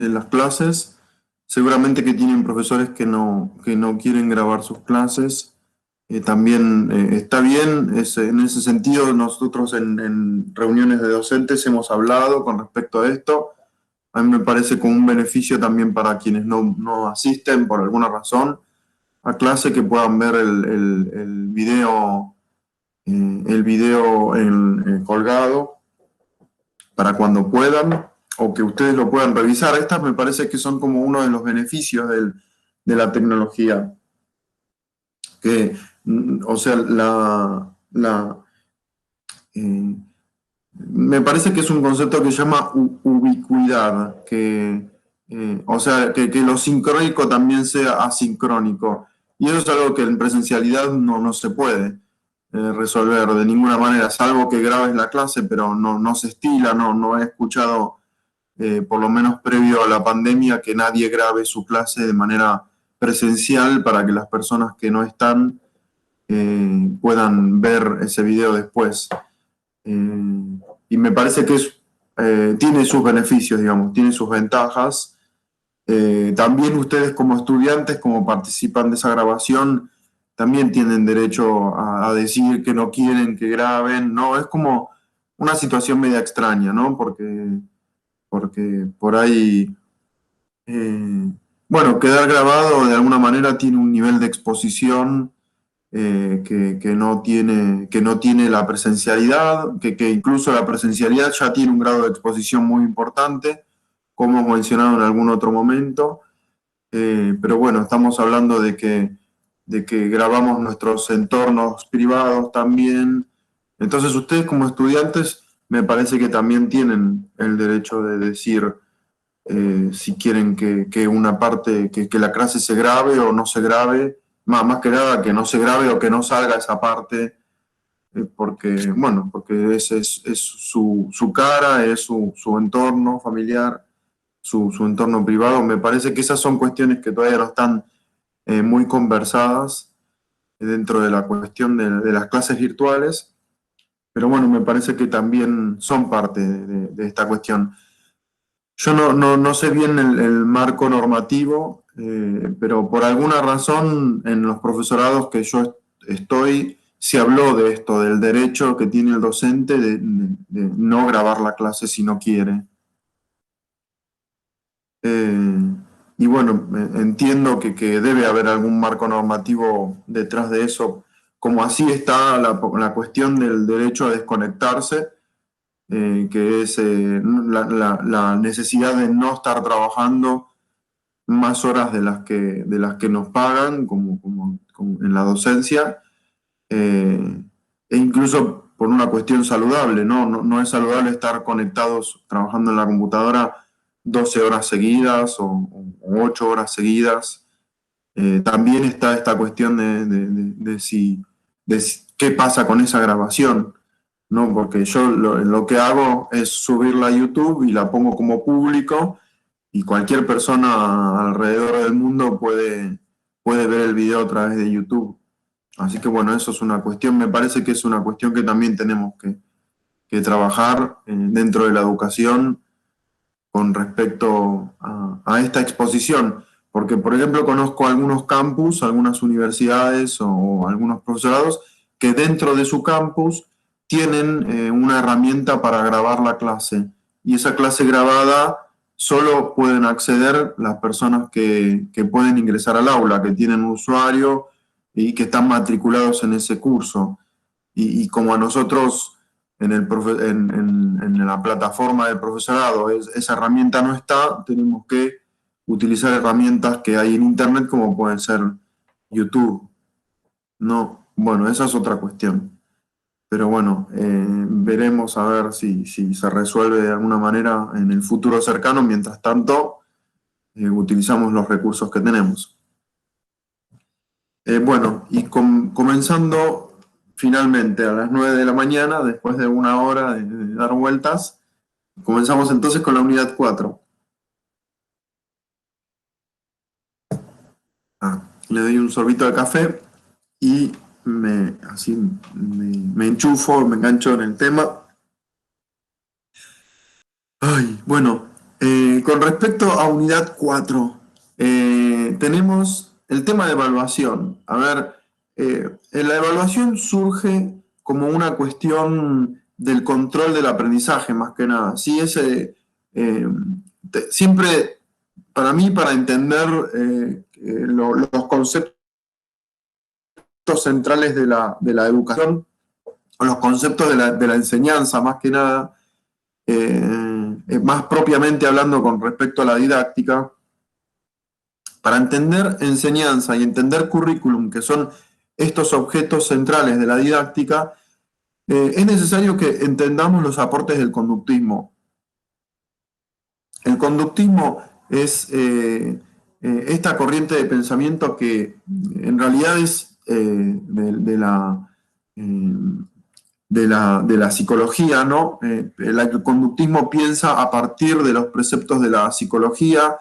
en las clases. Seguramente que tienen profesores que no quieren grabar sus clases. También está bien, en ese sentido nosotros en reuniones de docentes hemos hablado con respecto a esto. A mí me parece como un beneficio también para quienes no asisten por alguna razón a clase que puedan ver el video colgado para cuando puedan o que ustedes lo puedan revisar. Estas me parece que son como uno de los beneficios de la tecnología. Que, o sea, eh, me parece que es un concepto que se llama ubicuidad, o sea, que lo sincrónico también sea asincrónico. Y eso es algo que en presencialidad no se puede resolver de ninguna manera, salvo que grabes la clase, pero no se estila, no he escuchado, por lo menos previo a la pandemia, que nadie grabe su clase de manera presencial para que las personas que no están puedan ver ese video después. Y me parece que tiene sus beneficios, digamos, tiene sus ventajas. También ustedes como estudiantes, como participan de esa grabación, también tienen derecho a decir que no quieren que graben, ¿no? Es como una situación media extraña, ¿no? Porque por ahí, bueno, quedar grabado de alguna manera tiene un nivel de exposición que no tiene la presencialidad, que incluso la presencialidad ya tiene un grado de exposición muy importante, como hemos mencionado en algún otro momento. Pero bueno, estamos hablando de que grabamos nuestros entornos privados también. Entonces ustedes como estudiantes me parece que también tienen el derecho de decir si quieren que una parte, que la clase se grabe o no se grabe, más que nada que no se grabe o que no salga esa parte, porque, bueno, porque es su cara, es su entorno familiar, su entorno privado. Me parece que esas son cuestiones que todavía no están muy conversadas dentro de la cuestión de las clases virtuales, pero bueno, me parece que también son parte de esta cuestión. Yo no sé bien el marco normativo, pero por alguna razón en los profesorados que yo estoy, se habló de esto, del derecho que tiene el docente de no grabar la clase si no quiere. Eh, y bueno, entiendo que debe haber algún marco normativo detrás de eso, como así está la cuestión del derecho a desconectarse, que es la necesidad de no estar trabajando más horas de las que nos pagan, como en la docencia, eh, e incluso por una cuestión saludable, ¿no? No es saludable estar conectados trabajando en la computadora 12 horas seguidas o 8 horas seguidas. También está esta cuestión de qué pasa con esa grabación, ¿no? Porque yo lo que hago es subirla a YouTube y la pongo como público y cualquier persona alrededor del mundo puede ver el video a través de YouTube. Así que bueno, eso es una cuestión, me parece que es una cuestión que también tenemos que trabajar dentro de la educación con respecto a esta exposición. Porque, por ejemplo, conozco algunos campus, algunas universidades o algunos profesorados que dentro de su campus tienen una herramienta para grabar la clase. Y esa clase grabada solo pueden acceder las personas que pueden ingresar al aula, que tienen un usuario y que están matriculados en ese curso. Y como a nosotros en la plataforma del profesorado esa herramienta no está, tenemos que utilizar herramientas que hay en Internet como pueden ser YouTube. No, bueno, esa es otra cuestión. Pero bueno, veremos a ver si se resuelve de alguna manera en el futuro cercano. Mientras tanto, utilizamos los recursos que tenemos. Bueno, y comenzando finalmente a las 9 de la mañana, después de una hora de dar vueltas, comenzamos entonces con la unidad 4. Le doy un sorbito de café y así me enchufo, me engancho en el tema. Ay, bueno, Con respecto a unidad 4, tenemos el tema de evaluación. A ver, la evaluación surge como una cuestión del control del aprendizaje, más que nada. Sí, siempre, para mí, para entender los conceptos centrales de la educación, o los conceptos de la enseñanza, más que nada, más propiamente hablando con respecto a la didáctica, para entender enseñanza y entender currículum, que son estos objetos centrales de la didáctica, es necesario que entendamos los aportes del conductismo. El conductismo es esta corriente de pensamiento que en realidad es de la psicología, ¿no? El conductismo piensa a partir de los preceptos de la psicología,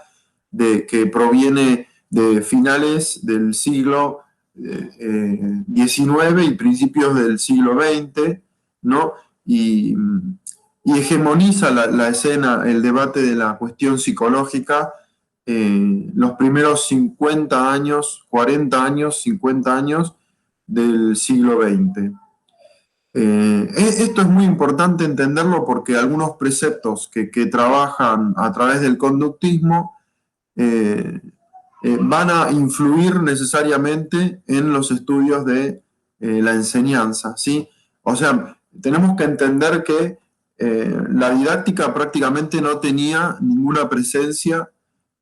que proviene de finales del siglo XIX y principios del siglo XX, ¿no? Y hegemoniza la escena, el debate de la cuestión psicológica, los primeros 50 años, 40 años, 50 años del siglo XX. Esto es muy importante entenderlo porque algunos preceptos que trabajan a través del conductismo van a influir necesariamente en los estudios de la enseñanza, ¿sí? O sea, tenemos que entender que la didáctica prácticamente no tenía ninguna presencia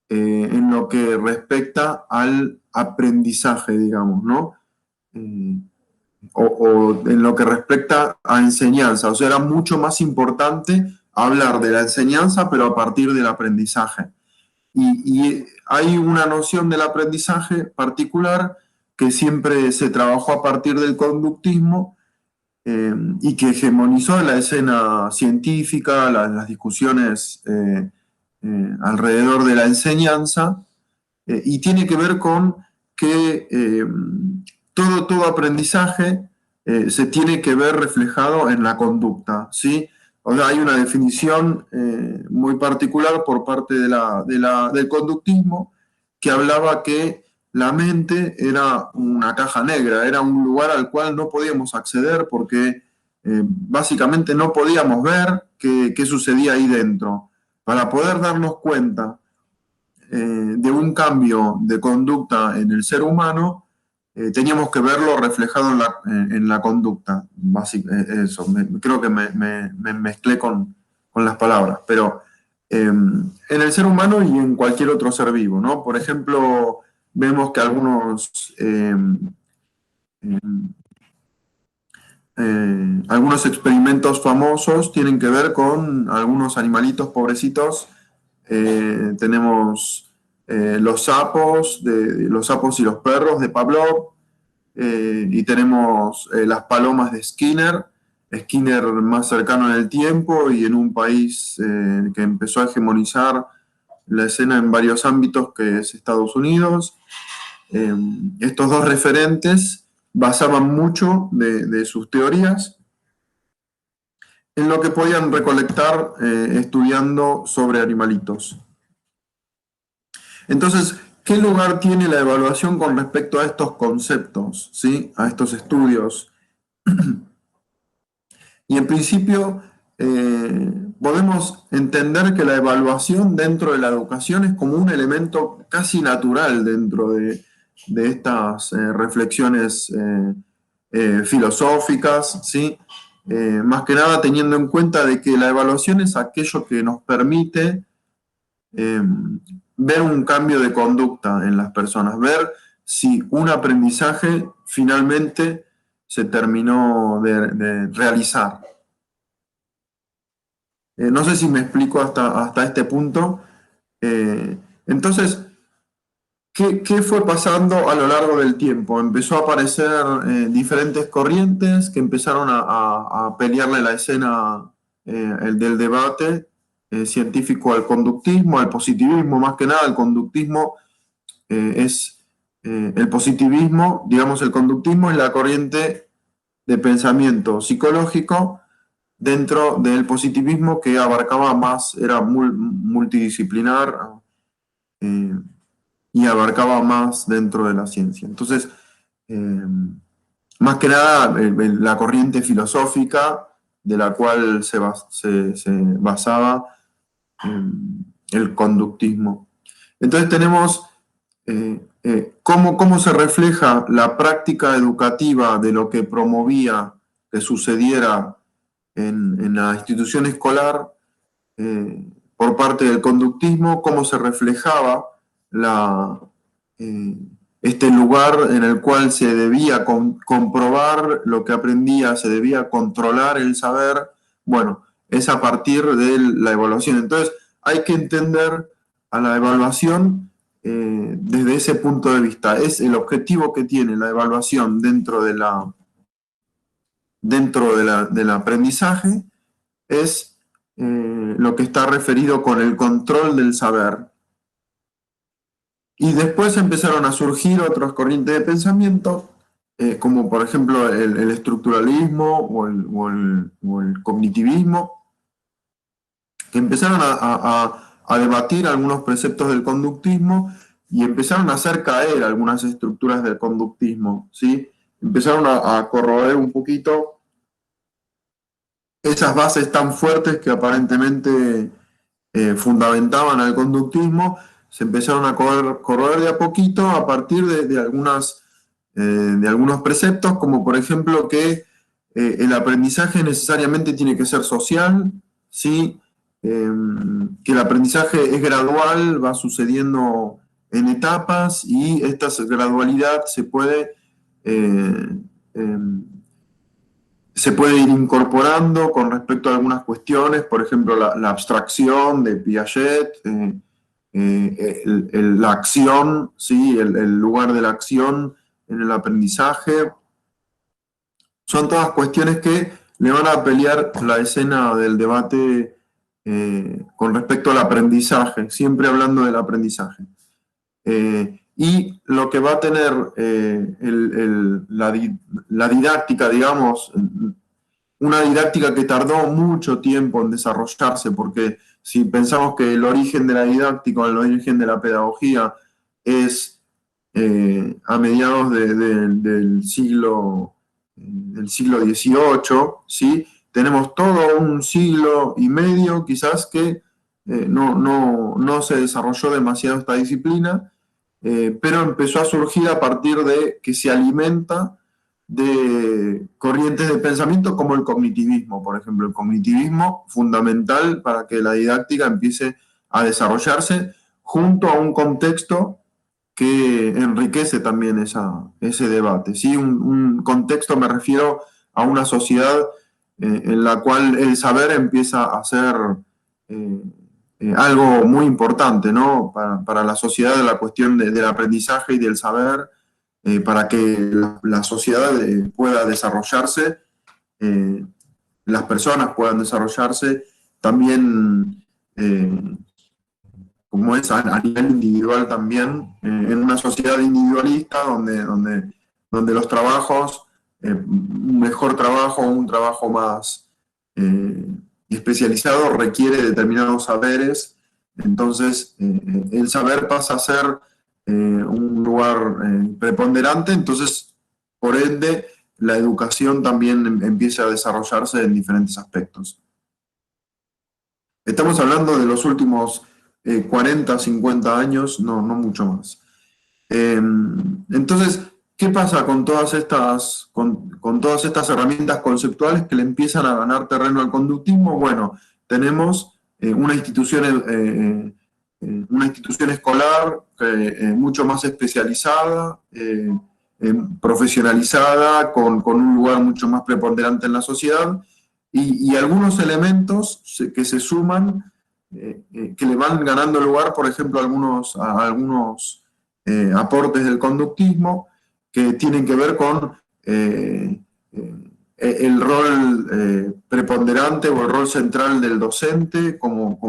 en lo que respecta al aprendizaje, digamos, ¿no? O en lo que respecta a enseñanza. O sea, era mucho más importante hablar de la enseñanza, pero a partir del aprendizaje. Y hay una noción del aprendizaje particular que siempre se trabajó a partir del conductismo y que hegemonizó la escena científica, las discusiones alrededor de la enseñanza, y tiene que ver con que todo aprendizaje se tiene que ver reflejado en la conducta, ¿sí? O sea, hay una definición muy particular por parte del conductismo que hablaba que la mente era una caja negra, era un lugar al cual no podíamos acceder porque básicamente no podíamos ver qué sucedía ahí dentro. Para poder darnos cuenta de un cambio de conducta en el ser humano, teníamos que verlo reflejado en la conducta. Eso, creo que me mezclé con las palabras, pero en el ser humano y en cualquier otro ser vivo, ¿no? Por ejemplo, vemos que algunos experimentos famosos tienen que ver con algunos animalitos pobrecitos. Tenemos los sapos y los perros de Pavlov, y tenemos las palomas de Skinner más cercano en el tiempo y en un país que empezó a hegemonizar la escena en varios ámbitos, que es Estados Unidos. Estos dos referentes basaban mucho de sus teorías en lo que podían recolectar estudiando sobre animalitos. Entonces, ¿qué lugar tiene la evaluación con respecto a estos conceptos, ¿sí? A estos estudios? Y en principio podemos entender que la evaluación dentro de la educación es como un elemento casi natural dentro de estas reflexiones filosóficas, ¿sí? Más que nada teniendo en cuenta de que la evaluación es aquello que nos permite ver un cambio de conducta en las personas, ver si un aprendizaje finalmente se terminó de realizar. No sé si me explico hasta este punto. Entonces, ¿qué fue pasando a lo largo del tiempo? Empezó a aparecer diferentes corrientes que empezaron a pelearle la escena del debate científico al conductismo, al positivismo, más que nada. El conductismo es el positivismo, digamos, el conductismo es la corriente de pensamiento psicológico dentro del positivismo que abarcaba más, era multidisciplinar y abarcaba más dentro de la ciencia. Entonces, más que nada, la corriente filosófica de la cual se basaba el conductismo. Entonces tenemos cómo se refleja la práctica educativa de lo que promovía que sucediera en la institución escolar por parte del conductismo, cómo se reflejaba este lugar en el cual se debía comprobar lo que aprendía, se debía controlar el saber. Bueno, es a partir de la evaluación. Entonces, hay que entender a la evaluación desde ese punto de vista. Es el objetivo que tiene la evaluación dentro del aprendizaje, es lo que está referido con el control del saber. Y después empezaron a surgir otras corrientes de pensamiento, como por ejemplo el estructuralismo o el cognitivismo, que empezaron a debatir algunos preceptos del conductismo y empezaron a hacer caer algunas estructuras del conductismo, ¿sí? Empezaron a corroer un poquito esas bases tan fuertes que aparentemente fundamentaban al conductismo. Se empezaron a corroer de a poquito a partir de algunos preceptos, como por ejemplo que el aprendizaje necesariamente tiene que ser social, ¿sí? Que el aprendizaje es gradual, va sucediendo en etapas y esta gradualidad se puede ir incorporando con respecto a algunas cuestiones, por ejemplo, la abstracción de Piaget, la acción, ¿sí? El lugar de la acción en el aprendizaje. Son todas cuestiones que le van a pelear la escena del debate con respecto al aprendizaje, siempre hablando del aprendizaje. Y lo que va a tener la didáctica, digamos, una didáctica que tardó mucho tiempo en desarrollarse, porque si pensamos que el origen de la didáctica o el origen de la pedagogía es a mediados del siglo XVIII, ¿sí? Tenemos todo un siglo y medio quizás que no se desarrolló demasiado esta disciplina, pero empezó a surgir a partir de que se alimenta de corrientes de pensamiento como el cognitivismo, por ejemplo. El cognitivismo fundamental para que la didáctica empiece a desarrollarse junto a un contexto que enriquece también ese debate, ¿sí? Un contexto, me refiero a una sociedad en la cual el saber empieza a ser algo muy importante, ¿no? Para la sociedad, la cuestión del aprendizaje y del saber, para que la sociedad pueda desarrollarse, las personas puedan desarrollarse, también como es a nivel individual también, en una sociedad individualista donde los trabajos, un mejor trabajo, un trabajo más especializado requiere determinados saberes. Entonces el saber pasa a ser un lugar preponderante, entonces por ende la educación también empieza a desarrollarse en diferentes aspectos. Estamos hablando de los últimos 40, 50 años, no mucho más. Entonces, ¿qué pasa con todas estas herramientas conceptuales que le empiezan a ganar terreno al conductismo? Bueno, tenemos una institución escolar mucho más especializada, profesionalizada, con un lugar mucho más preponderante en la sociedad, y algunos elementos que se suman, que le van ganando lugar, por ejemplo, a algunos aportes del conductismo que tienen que ver con el rol preponderante o el rol central del docente como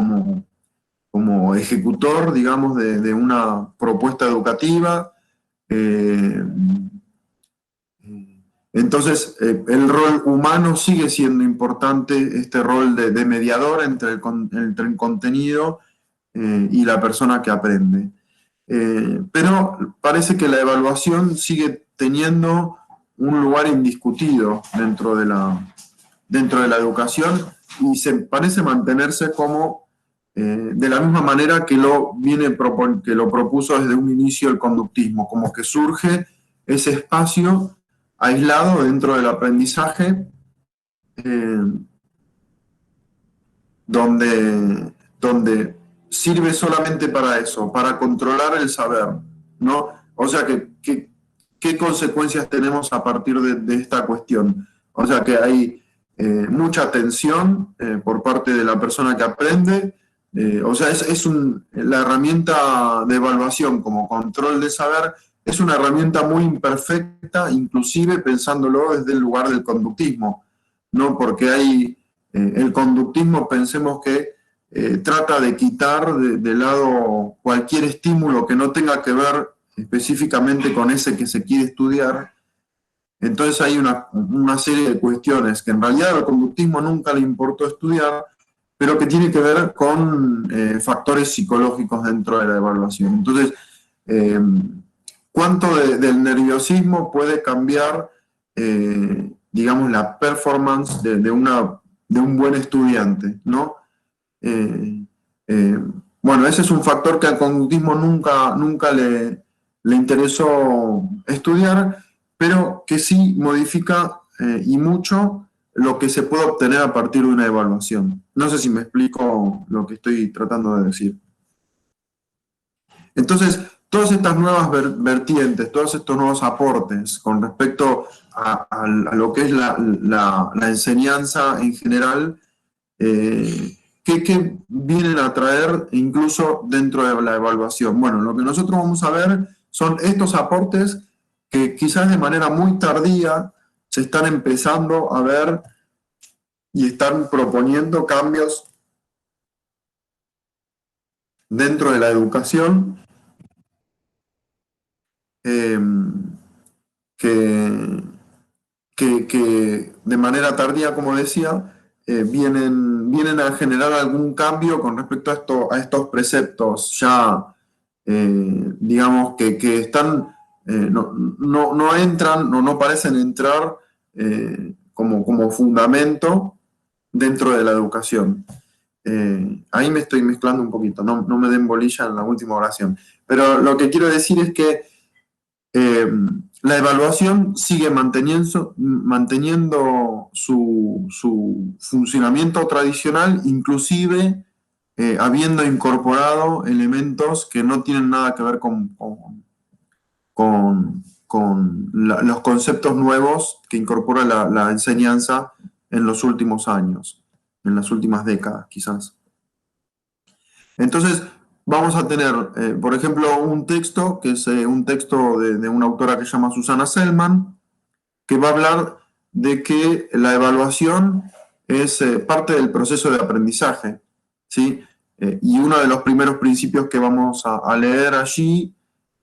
ejecutor, digamos, de una propuesta educativa, Entonces, el rol humano sigue siendo importante, este rol de mediador entre el contenido y la persona que aprende. Pero parece que la evaluación sigue teniendo un lugar indiscutido dentro de la educación y parece mantenerse como de la misma manera que lo propuso desde un inicio el conductismo, como que surge ese espacio aislado dentro del aprendizaje eh, donde sirve solamente para eso, para controlar el saber, ¿no? O sea, ¿qué consecuencias tenemos a partir de esta cuestión? O sea, que hay mucha tensión por parte de la persona que aprende. O sea, la herramienta de evaluación como control de saber es una herramienta muy imperfecta, inclusive pensándolo desde el lugar del conductismo, ¿no? Porque el conductismo, pensemos que trata de quitar de lado cualquier estímulo que no tenga que ver específicamente con ese que se quiere estudiar. Entonces hay una serie de cuestiones que en realidad al conductismo nunca le importó estudiar, pero que tiene que ver con factores psicológicos dentro de la evaluación. Entonces, eh, ¿cuánto del nerviosismo puede cambiar, digamos, la performance de un buen estudiante, ¿no? Eh, eh, bueno, ese es un factor que al conductismo nunca le interesó estudiar, pero que sí modifica y mucho lo que se puede obtener a partir de una evaluación. No sé si me explico lo que estoy tratando de decir. Entonces, todas estas nuevas vertientes, todos estos nuevos aportes con respecto a lo que es la enseñanza en general, ¿qué vienen a traer incluso dentro de la evaluación? Bueno, lo que nosotros vamos a ver son estos aportes que quizás de manera muy tardía se están empezando a ver y están proponiendo cambios dentro de la educación eh, que, que de manera tardía, como decía, vienen a generar algún cambio con respecto a estos preceptos ya, digamos, que están, no entran o no parecen entrar como fundamento dentro de la educación. Ahí me estoy mezclando un poquito, no me den bolilla en la última oración. Pero lo que quiero decir es que la evaluación sigue manteniendo su funcionamiento tradicional, inclusive habiendo incorporado elementos que no tienen nada que ver con los conceptos nuevos que incorpora la enseñanza en los últimos años, en las últimas décadas quizás. Entonces, vamos a tener, por ejemplo, un texto, que es un texto de una autora que se llama Susanna Selman, que va a hablar de que la evaluación es parte del proceso de aprendizaje, ¿sí? Y uno de los primeros principios que vamos a leer allí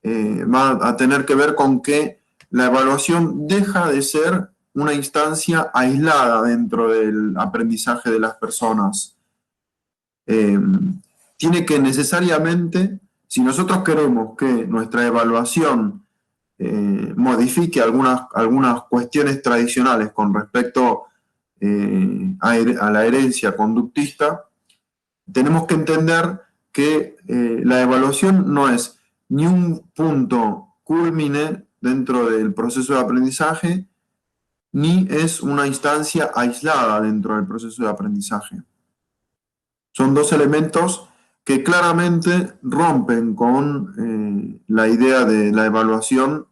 va a tener que ver con que la evaluación deja de ser una instancia aislada dentro del aprendizaje de las personas. Tiene que necesariamente, si nosotros queremos que nuestra evaluación modifique algunas cuestiones tradicionales con respecto a la herencia conductista, tenemos que entender que la evaluación no es ni un punto culmine dentro del proceso de aprendizaje, ni es una instancia aislada dentro del proceso de aprendizaje. Son dos elementos que claramente rompen con la idea de la evaluación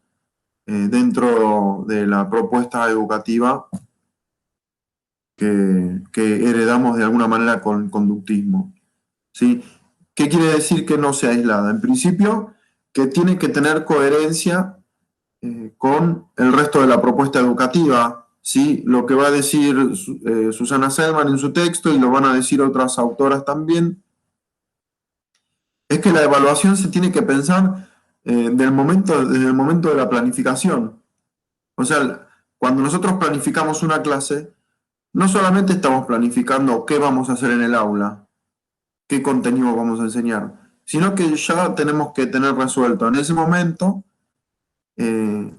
dentro de la propuesta educativa que heredamos de alguna manera con el conductismo, ¿sí? ¿Qué quiere decir que no sea aislada? En principio, que tiene que tener coherencia con el resto de la propuesta educativa, ¿sí? Lo que va a decir Susanna Selman en su texto, y lo van a decir otras autoras también, es que la evaluación se tiene que pensar desde el momento de la planificación. O sea, cuando nosotros planificamos una clase, no solamente estamos planificando qué vamos a hacer en el aula, qué contenido vamos a enseñar, sino que ya tenemos que tener resuelto en ese momento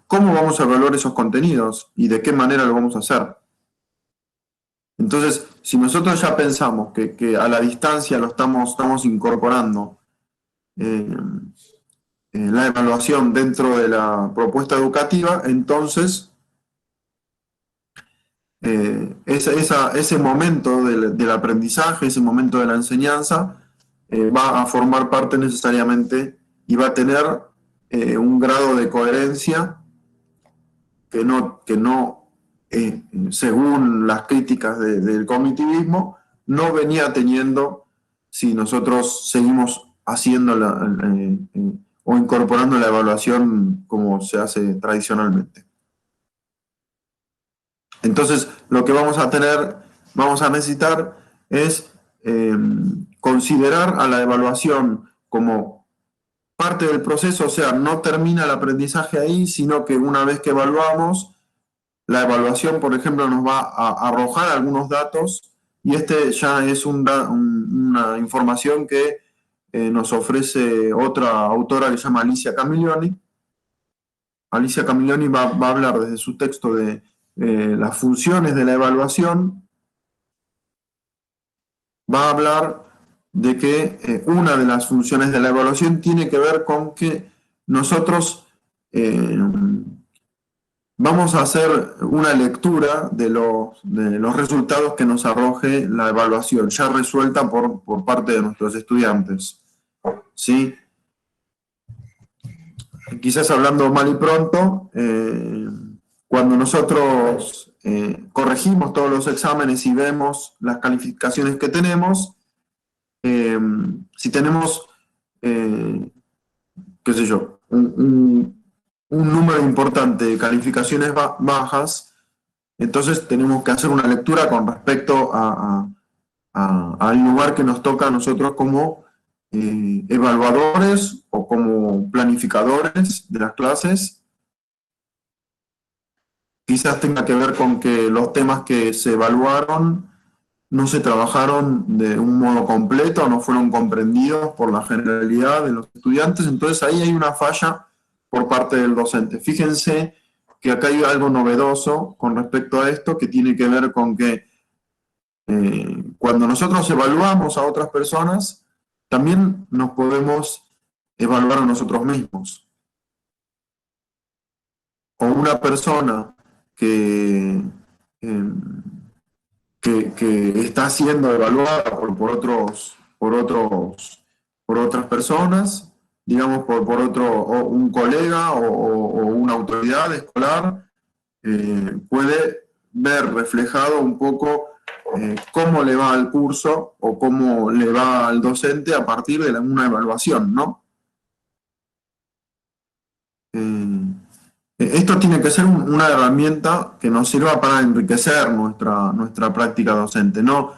cómo vamos a evaluar esos contenidos y de qué manera lo vamos a hacer. Entonces, si nosotros ya pensamos que a la distancia lo estamos incorporando la evaluación dentro de la propuesta educativa, entonces ese momento del aprendizaje, ese momento de la enseñanza, va a formar parte necesariamente y va a tener un grado de coherencia que no según las críticas del cognitivismo, no venía teniendo si nosotros seguimos haciendo o incorporando la evaluación como se hace tradicionalmente. Entonces, lo que vamos a necesitar es considerar a la evaluación como parte del proceso, o sea, no termina el aprendizaje ahí, sino que una vez que evaluamos, la evaluación, por ejemplo, nos va a arrojar algunos datos y este ya es una información que nos ofrece otra autora que se llama Alicia Camiglioni. Alicia Camiglioni va a hablar desde su texto de las funciones de la evaluación, va a hablar de que una de las funciones de la evaluación tiene que ver con que nosotros vamos a hacer una lectura de los resultados que nos arroje la evaluación, ya resuelta por parte de nuestros estudiantes. ¿Sí? Quizás hablando mal y pronto, cuando nosotros corregimos todos los exámenes y vemos las calificaciones que tenemos, si tenemos, qué sé yo, un número importante de calificaciones bajas, entonces tenemos que hacer una lectura con respecto al lugar que nos toca a nosotros como evaluadores o como planificadores de las clases. Quizás tenga que ver con que los temas que se evaluaron no se trabajaron de un modo completo, no fueron comprendidos por la generalidad de los estudiantes, entonces ahí hay una falla por parte del docente. Fíjense que acá hay algo novedoso con respecto a esto, que tiene que ver con que cuando nosotros evaluamos a otras personas, también nos podemos evaluar a nosotros mismos. O una persona que está siendo evaluada por otras personas, digamos, por un colega o una autoridad escolar, puede ver reflejado un poco cómo le va al curso o cómo le va al docente a partir de una evaluación, ¿no? Esto tiene que ser una herramienta que nos sirva para enriquecer nuestra práctica docente, no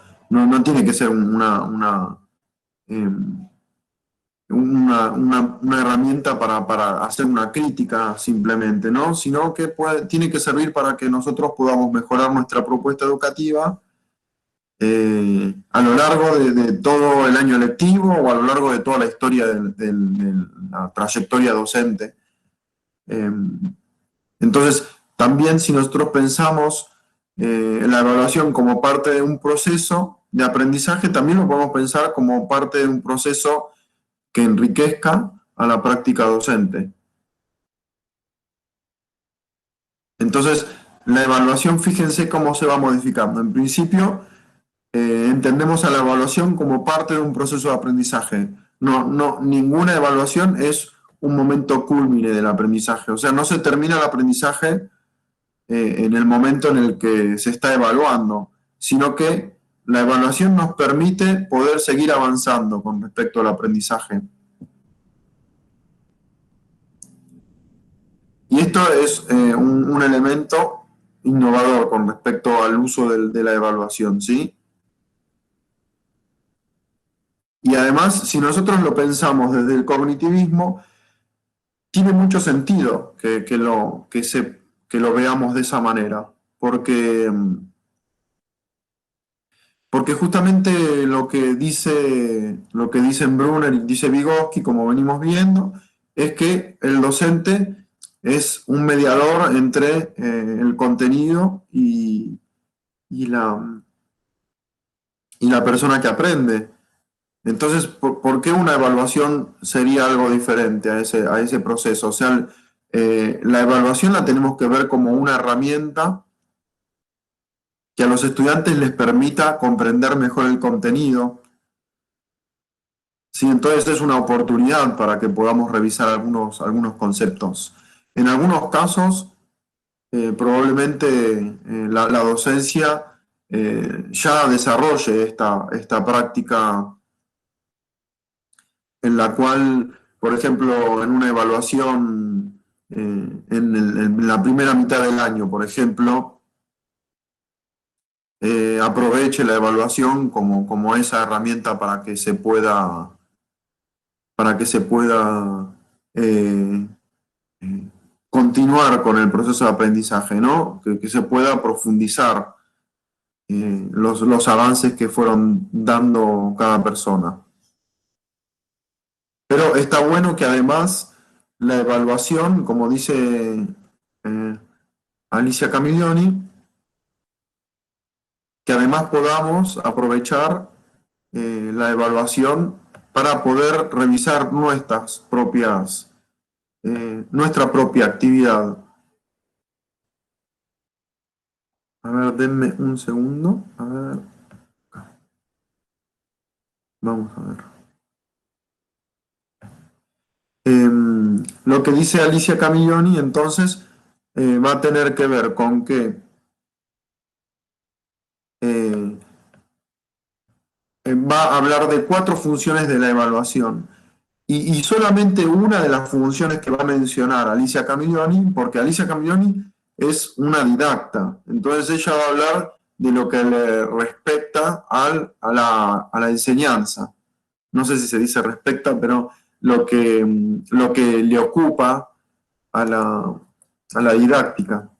tiene que ser una herramienta para hacer una crítica simplemente, ¿no? Sino que tiene que servir para que nosotros podamos mejorar nuestra propuesta educativa a lo largo de todo el año lectivo o a lo largo de toda la historia de la trayectoria docente. Entonces, también si nosotros pensamos en la evaluación como parte de un proceso de aprendizaje, también lo podemos pensar como parte de un proceso que enriquezca a la práctica docente. Entonces, la evaluación, fíjense cómo se va modificando. En principio, entendemos a la evaluación como parte de un proceso de aprendizaje. Ninguna evaluación es un momento cúlmine del aprendizaje. O sea, no se termina el aprendizaje en el momento en el que se está evaluando, sino que la evaluación nos permite poder seguir avanzando con respecto al aprendizaje. Y esto es un elemento innovador con respecto al uso de la evaluación, ¿sí? Y además, si nosotros lo pensamos desde el cognitivismo, tiene mucho sentido que que lo veamos de esa manera, porque, porque justamente lo que dicen Brunner y dice Vygotsky, como venimos viendo, es que el docente es un mediador entre el contenido y y la persona que aprende. Entonces, ¿por qué una evaluación sería algo diferente a ese proceso? O sea, la evaluación la tenemos que ver como una herramienta que a los estudiantes les permita comprender mejor el contenido. Sí, entonces es una oportunidad para que podamos revisar algunos conceptos. En algunos casos, probablemente la docencia ya desarrolle esta práctica en la cual, por ejemplo, en una evaluación en la primera mitad del año, por ejemplo, aproveche la evaluación como esa herramienta para que se pueda eh, continuar con el proceso de aprendizaje, ¿no? Que se pueda profundizar los avances que fueron dando cada persona. Pero está bueno que además la evaluación, como dice eh, Alicia Camillioni, que además podamos aprovechar la evaluación para poder revisar nuestra propia actividad. A ver, denme un segundo. A ver, vamos a ver. Lo que dice Alicia Camillioni, entonces, va a tener que ver con que eh, va a hablar de 4 funciones de la evaluación. Y solamente una de las funciones que va a mencionar Alicia Camillioni, porque Alicia Camillioni es una didacta, entonces ella va a hablar de lo que le respecta a la enseñanza. No sé si se dice respecta, pero lo que le ocupa a la didáctica.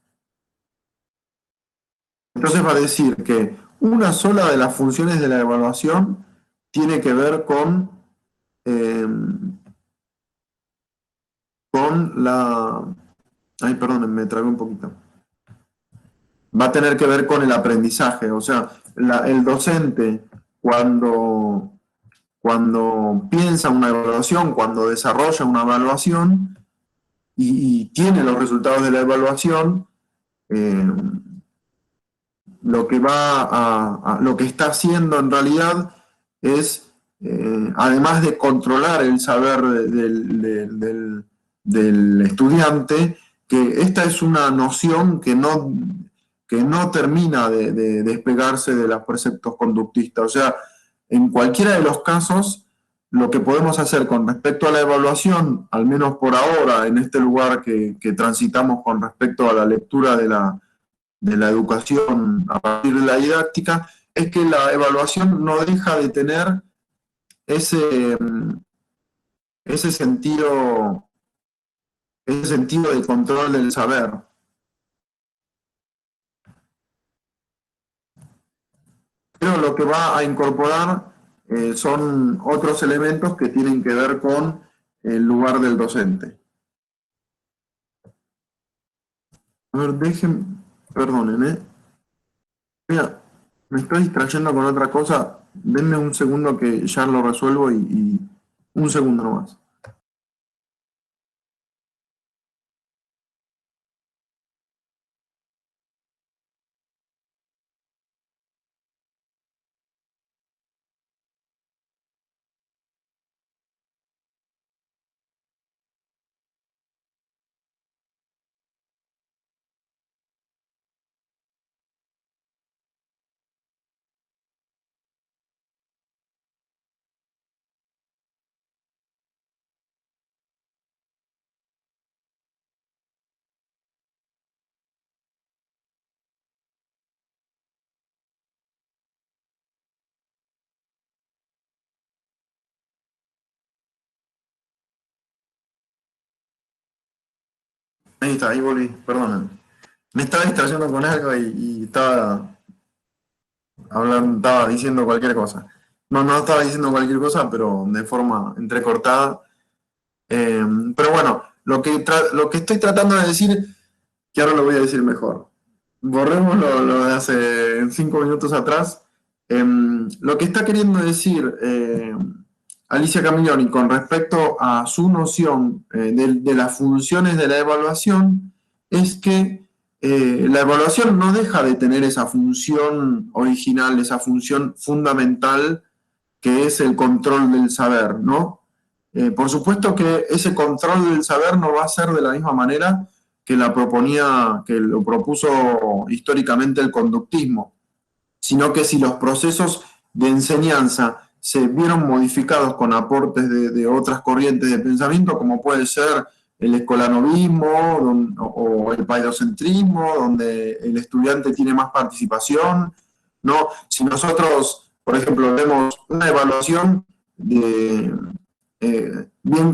Entonces va a decir que una sola de las funciones de la evaluación tiene que ver eh, con la... Ay, perdón, me trabé un poquito. Va a tener que ver con el aprendizaje, o sea, el docente cuando, cuando piensa una evaluación, cuando desarrolla una evaluación y tiene los resultados de la evaluación, eh, lo que está haciendo en realidad es, además de controlar el saber del estudiante, que esta es una noción que no termina de despegarse de los preceptos conductistas. O sea, en cualquiera de los casos, lo que podemos hacer con respecto a la evaluación, al menos por ahora, en este lugar que transitamos con respecto a la lectura de la educación a partir de la didáctica, es que la evaluación no deja de tener ese, ese sentido, ese sentido de control del saber. Pero lo que va a incorporar son otros elementos que tienen que ver con el lugar del docente. A ver, perdonen, ¿eh? Mira, me estoy distrayendo con otra cosa. Denme un segundo que ya lo resuelvo y un segundo nomás. Ahí está, ahí volví, perdonen. Me estaba distrayendo con algo y estaba hablando, estaba diciendo cualquier cosa. No, no estaba diciendo cualquier cosa, pero de forma entrecortada. Pero bueno, lo que estoy tratando de decir, que ahora lo voy a decir mejor. Borremos lo de hace 5 minutos atrás. Lo que está queriendo decir Alicia Camiglioni con respecto a su noción de las funciones de la evaluación es que la evaluación no deja de tener esa función original, esa función fundamental que es el control del saber, ¿no? Por supuesto que ese control del saber no va a ser de la misma manera que lo propuso históricamente el conductismo, sino que si los procesos de enseñanza se vieron modificados con aportes de otras corrientes de pensamiento, como puede ser el escolanovismo o el paidocentrismo, donde el estudiante tiene más participación, ¿no? Si nosotros, por ejemplo, vemos una evaluación bien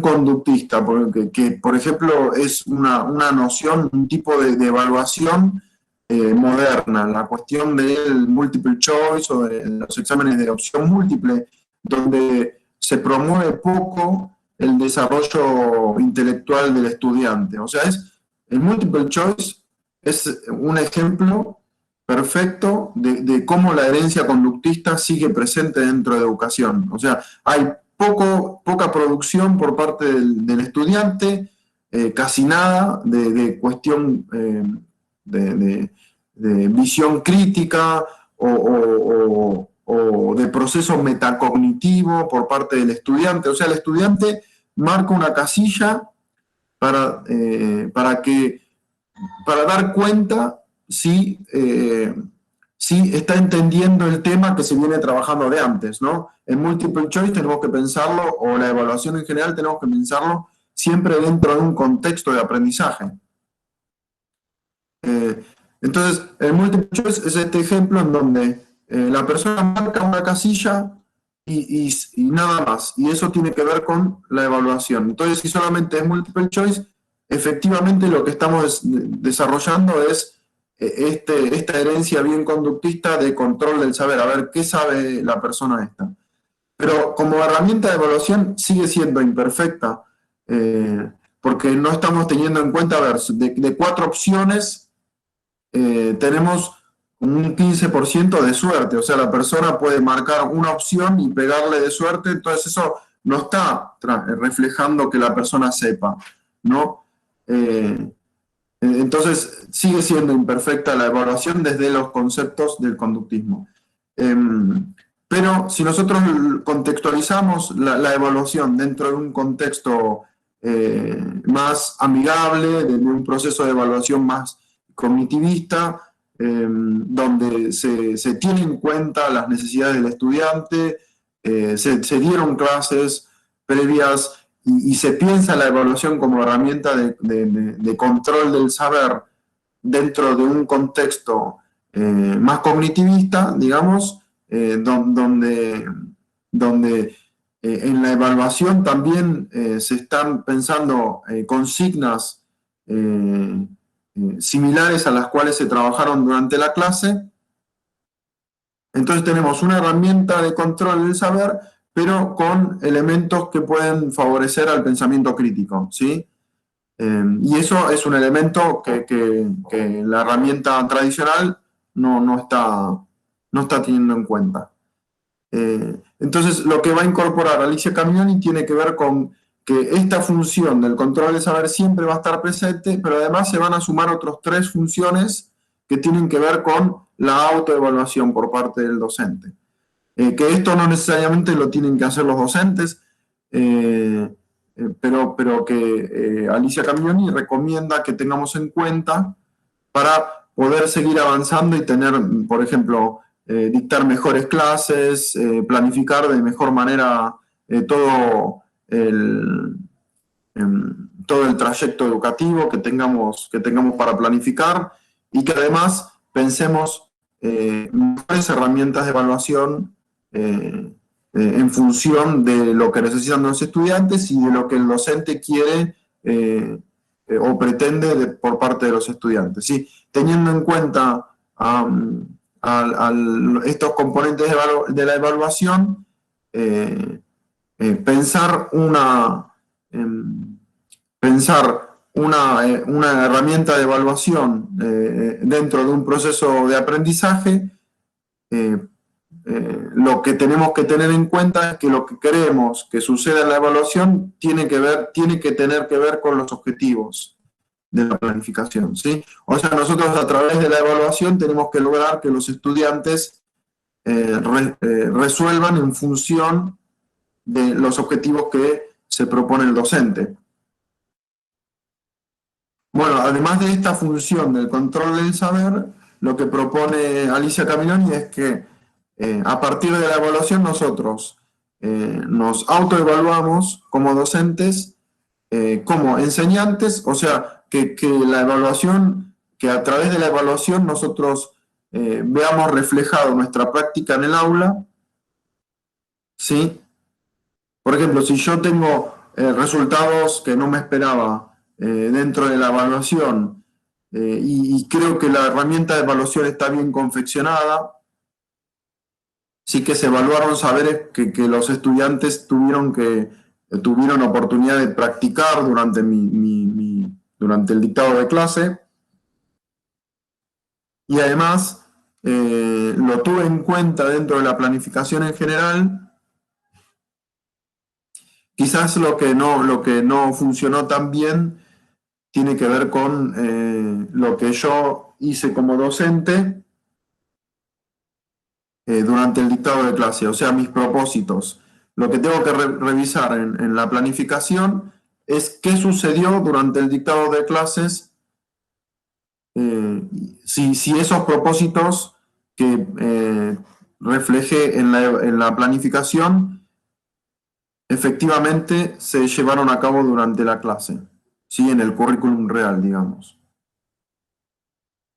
conductista, que por ejemplo es una noción, un tipo de evaluación moderna, la cuestión del multiple choice o de los exámenes de opción múltiple, donde se promueve poco el desarrollo intelectual del estudiante. O sea, el multiple choice es un ejemplo perfecto de cómo la herencia conductista sigue presente dentro de educación. O sea, hay poca producción por parte del estudiante, casi nada de cuestión de visión crítica o de proceso metacognitivo por parte del estudiante. O sea, el estudiante marca una casilla para, para dar cuenta si está entendiendo el tema que se viene trabajando de antes, ¿no? En multiple choice tenemos que pensarlo, o la evaluación en general tenemos que pensarlo siempre dentro de un contexto de aprendizaje. Entonces, el multiple choice es este ejemplo en donde la persona marca una casilla y nada más, y eso tiene que ver con la evaluación. Entonces, si solamente es multiple choice, efectivamente lo que estamos desarrollando es esta herencia bien conductista de control del saber, a ver qué sabe la persona esta. Pero como herramienta de evaluación sigue siendo imperfecta, porque no estamos teniendo en cuenta, a ver, de 4 opciones, tenemos un 15% de suerte, o sea, la persona puede marcar una opción y pegarle de suerte, entonces eso no está reflejando que la persona sepa, ¿no? Entonces sigue siendo imperfecta la evaluación desde los conceptos del conductismo. Pero si nosotros contextualizamos la evaluación dentro de un contexto más amigable, de un proceso de evaluación más cognitivista, donde se tienen en cuenta las necesidades del estudiante, se dieron clases previas y se piensa la evaluación como herramienta de control del saber dentro de un contexto más cognitivista, digamos, donde en la evaluación también se están pensando consignas similares a las cuales se trabajaron durante la clase. Entonces tenemos una herramienta de control del saber, pero con elementos que pueden favorecer al pensamiento crítico, ¿sí? Y eso es un elemento que la herramienta tradicional no está teniendo en cuenta. Entonces, lo que va a incorporar Alicia Camiglioni tiene que ver con que esta función del control del saber siempre va a estar presente, pero además se van a sumar otras 3 funciones que tienen que ver con la autoevaluación por parte del docente. Que esto no necesariamente lo tienen que hacer los docentes, pero que Alicia Camiglioni recomienda que tengamos en cuenta para poder seguir avanzando y tener, por ejemplo, dictar mejores clases, planificar de mejor manera todo todo el trayecto educativo que tengamos para planificar, y que además pensemos mejores herramientas de evaluación en función de lo que necesitan los estudiantes y de lo que el docente quiere o pretende por parte de los estudiantes, ¿sí? Teniendo en cuenta estos componentes de la evaluación, pensar una herramienta de evaluación dentro de un proceso de aprendizaje. Lo que tenemos que tener en cuenta es que lo que queremos que suceda en la evaluación tiene que tener que ver con los objetivos de la planificación, ¿sí? O sea, nosotros a través de la evaluación tenemos que lograr que los estudiantes resuelvan en función de los objetivos que se propone el docente. Bueno, además de esta función del control del saber, lo que propone Alicia Camiloni es que a partir de la evaluación nosotros nos autoevaluamos como docentes, como enseñantes, o sea, que la evaluación, que a través de la evaluación nosotros veamos reflejado nuestra práctica en el aula, ¿sí? Por ejemplo, si yo tengo resultados que no me esperaba dentro de la evaluación y creo que la herramienta de evaluación está bien confeccionada, sí que se evaluaron saberes que los estudiantes tuvieron oportunidad de practicar durante el dictado de clase, y además lo tuve en cuenta dentro de la planificación en general. Quizás lo que no funcionó tan bien tiene que ver con lo que yo hice como docente durante el dictado de clase, o sea, mis propósitos. Lo que tengo que revisar en la planificación es qué sucedió durante el dictado de clases, si esos propósitos que reflejé en la planificación efectivamente se llevaron a cabo durante la clase, ¿sí? En el currículum real, digamos.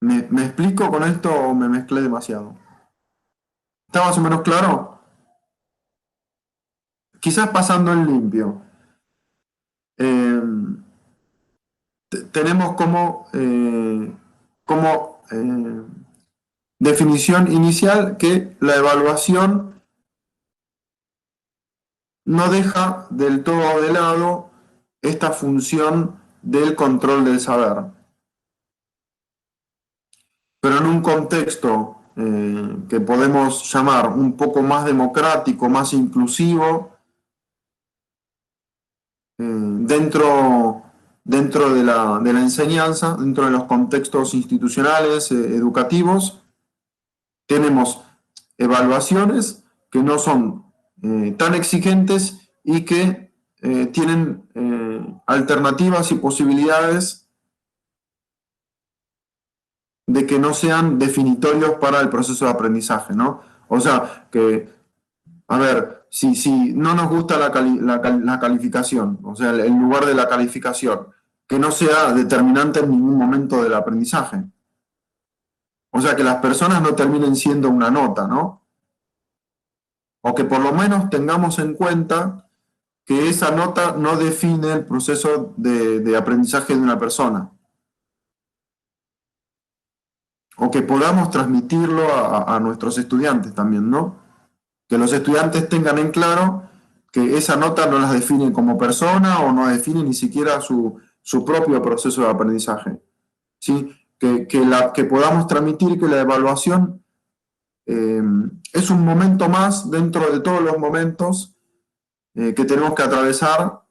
¿Me explico con esto o me mezclé demasiado? ¿Está más o menos claro? Quizás pasando en limpio. Eh, Tenemos como definición inicial que la evaluación no deja del todo de lado esta función del control del saber. Pero en un contexto que podemos llamar un poco más democrático, más inclusivo, dentro de la enseñanza, dentro de los contextos institucionales, educativos, tenemos evaluaciones que no son tan exigentes y que tienen alternativas y posibilidades de que no sean definitorios para el proceso de aprendizaje, ¿no? O sea, que, a ver, si no nos gusta la calificación, o sea, el lugar de la calificación, que no sea determinante en ningún momento del aprendizaje. O sea, que las personas no terminen siendo una nota, ¿no? O que por lo menos tengamos en cuenta que esa nota no define el proceso de aprendizaje de una persona. O que podamos transmitirlo a nuestros estudiantes también, ¿no? Que los estudiantes tengan en claro que esa nota no las define como persona o no define ni siquiera su propio proceso de aprendizaje, ¿sí? Que podamos transmitir que la evaluación es un momento más dentro de todos los momentos que tenemos que atravesar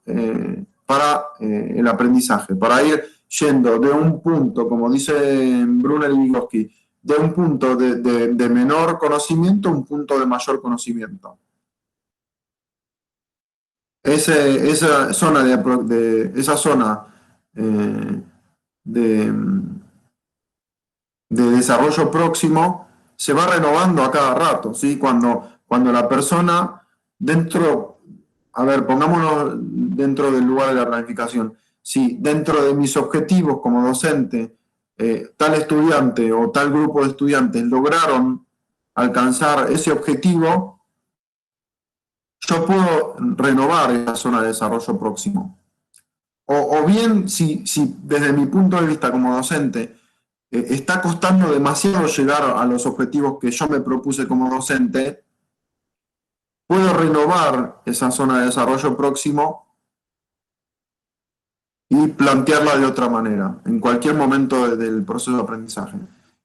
para el aprendizaje, para ir yendo de un punto, como dice Brunner y Vygotsky, de un punto de menor conocimiento a un punto de mayor conocimiento. Esa zona de desarrollo próximo se va renovando a cada rato, ¿sí? Cuando la persona a ver, pongámonos dentro del lugar de la planificación. Si dentro de mis objetivos como docente, tal estudiante o tal grupo de estudiantes lograron alcanzar ese objetivo, yo puedo renovar esa zona de desarrollo próximo. o bien si desde mi punto de vista como docente está costando demasiado llegar a los objetivos que yo me propuse como docente, puedo renovar esa zona de desarrollo próximo y plantearla de otra manera, en cualquier momento del proceso de aprendizaje.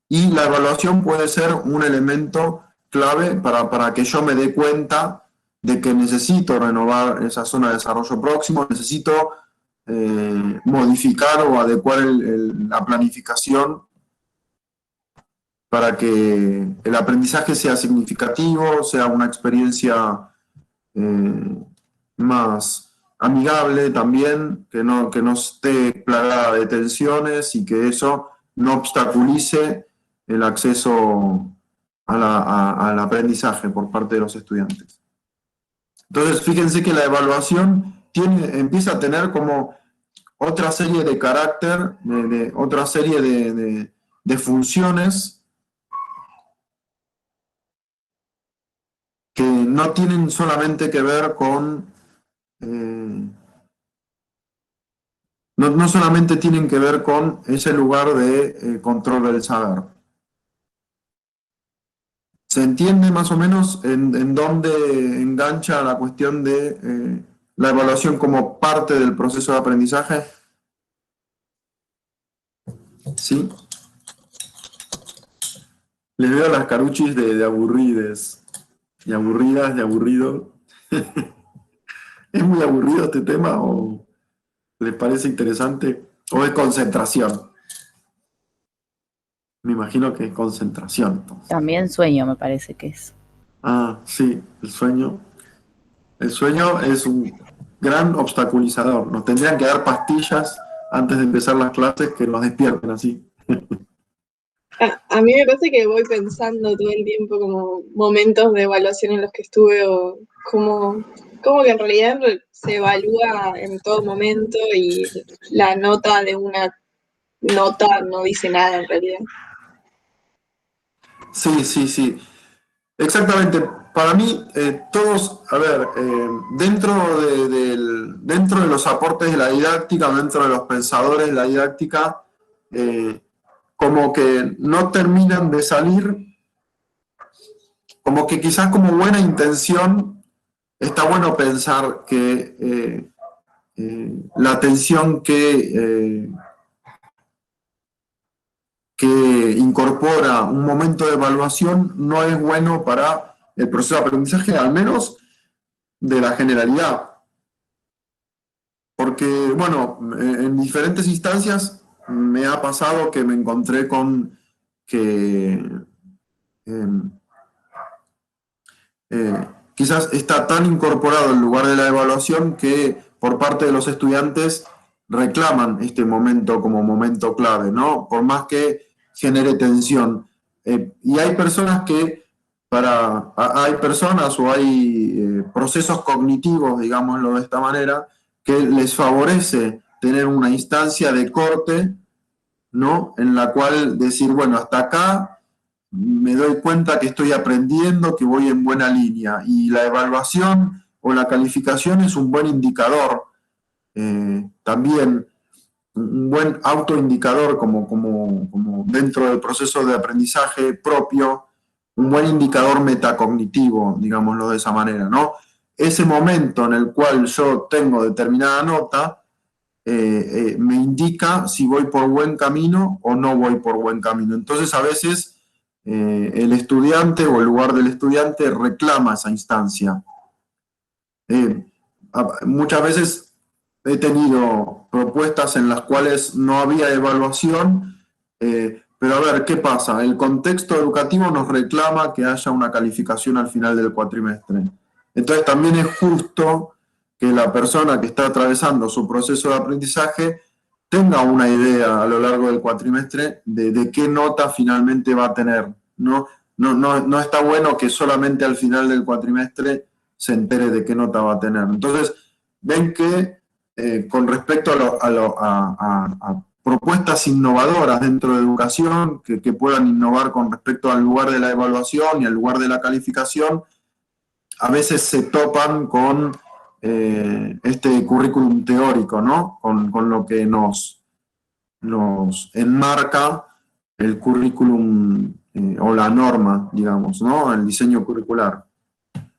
Y la evaluación puede ser un elemento clave para que yo me dé cuenta de que necesito renovar esa zona de desarrollo próximo, necesito modificar o adecuar la planificación para que el aprendizaje sea significativo, sea una experiencia más amigable también, que no esté plagada de tensiones y que eso no obstaculice el acceso al aprendizaje por parte de los estudiantes. Entonces, fíjense que la evaluación empieza a tener como otra serie de carácter, otra serie de funciones que no tienen solamente que ver con, no solamente tienen que ver con ese lugar de control del saber. ¿Se entiende más o menos en dónde engancha la cuestión de la evaluación como parte del proceso de aprendizaje? ¿Sí? Les veo las caruchis de aburrides y aburridas, de aburrido. ¿Es muy aburrido este tema o les parece interesante? ¿O es concentración? Me imagino que es concentración, entonces. También sueño, me parece que es. Ah, sí, el sueño. El sueño es un gran obstaculizador. Nos tendrían que dar pastillas antes de empezar las clases que nos despierten así. A mí me parece que voy pensando todo el tiempo como momentos de evaluación en los que estuve o como que en realidad se evalúa en todo momento y la nota de una nota no dice nada en realidad. Sí, sí, sí. Exactamente. Para mí, todos, a ver, dentro de los aportes de la didáctica, dentro de los pensadores de la didáctica, como que no terminan de salir, como que quizás como buena intención, está bueno pensar que la atención que incorpora un momento de evaluación no es bueno para el proceso de aprendizaje, al menos de la generalidad. Porque, bueno, en diferentes instancias me ha pasado que me encontré con que quizás está tan incorporado en lugar de la evaluación que por parte de los estudiantes reclaman este momento como momento clave, ¿no? Por más que genere tensión. Y hay personas que hay personas o hay procesos cognitivos, digámoslo de esta manera, que les favorece tener una instancia de corte, ¿no? En la cual decir, bueno, hasta acá me doy cuenta que estoy aprendiendo, que voy en buena línea. Y la evaluación o la calificación es un buen indicador, también un buen autoindicador como dentro del proceso de aprendizaje propio, un buen indicador metacognitivo, digámoslo de esa manera, ¿no? Ese momento en el cual yo tengo determinada nota me indica si voy por buen camino o no voy por buen camino. Entonces, a veces el estudiante o el lugar del estudiante reclama esa instancia. Muchas veces he tenido propuestas en las cuales no había evaluación, pero a ver, ¿qué pasa? El contexto educativo nos reclama que haya una calificación al final del cuatrimestre. Entonces también es justo que la persona que está atravesando su proceso de aprendizaje tenga una idea a lo largo del cuatrimestre de qué nota finalmente va a tener. No está bueno que solamente al final del cuatrimestre se entere de qué nota va a tener. Entonces, ven que con respecto a propuestas innovadoras dentro de educación, que puedan innovar con respecto al lugar de la evaluación y al lugar de la calificación, a veces se topan con este currículum teórico, ¿no? Con lo que nos enmarca el currículum o la norma, digamos, ¿no? El diseño curricular.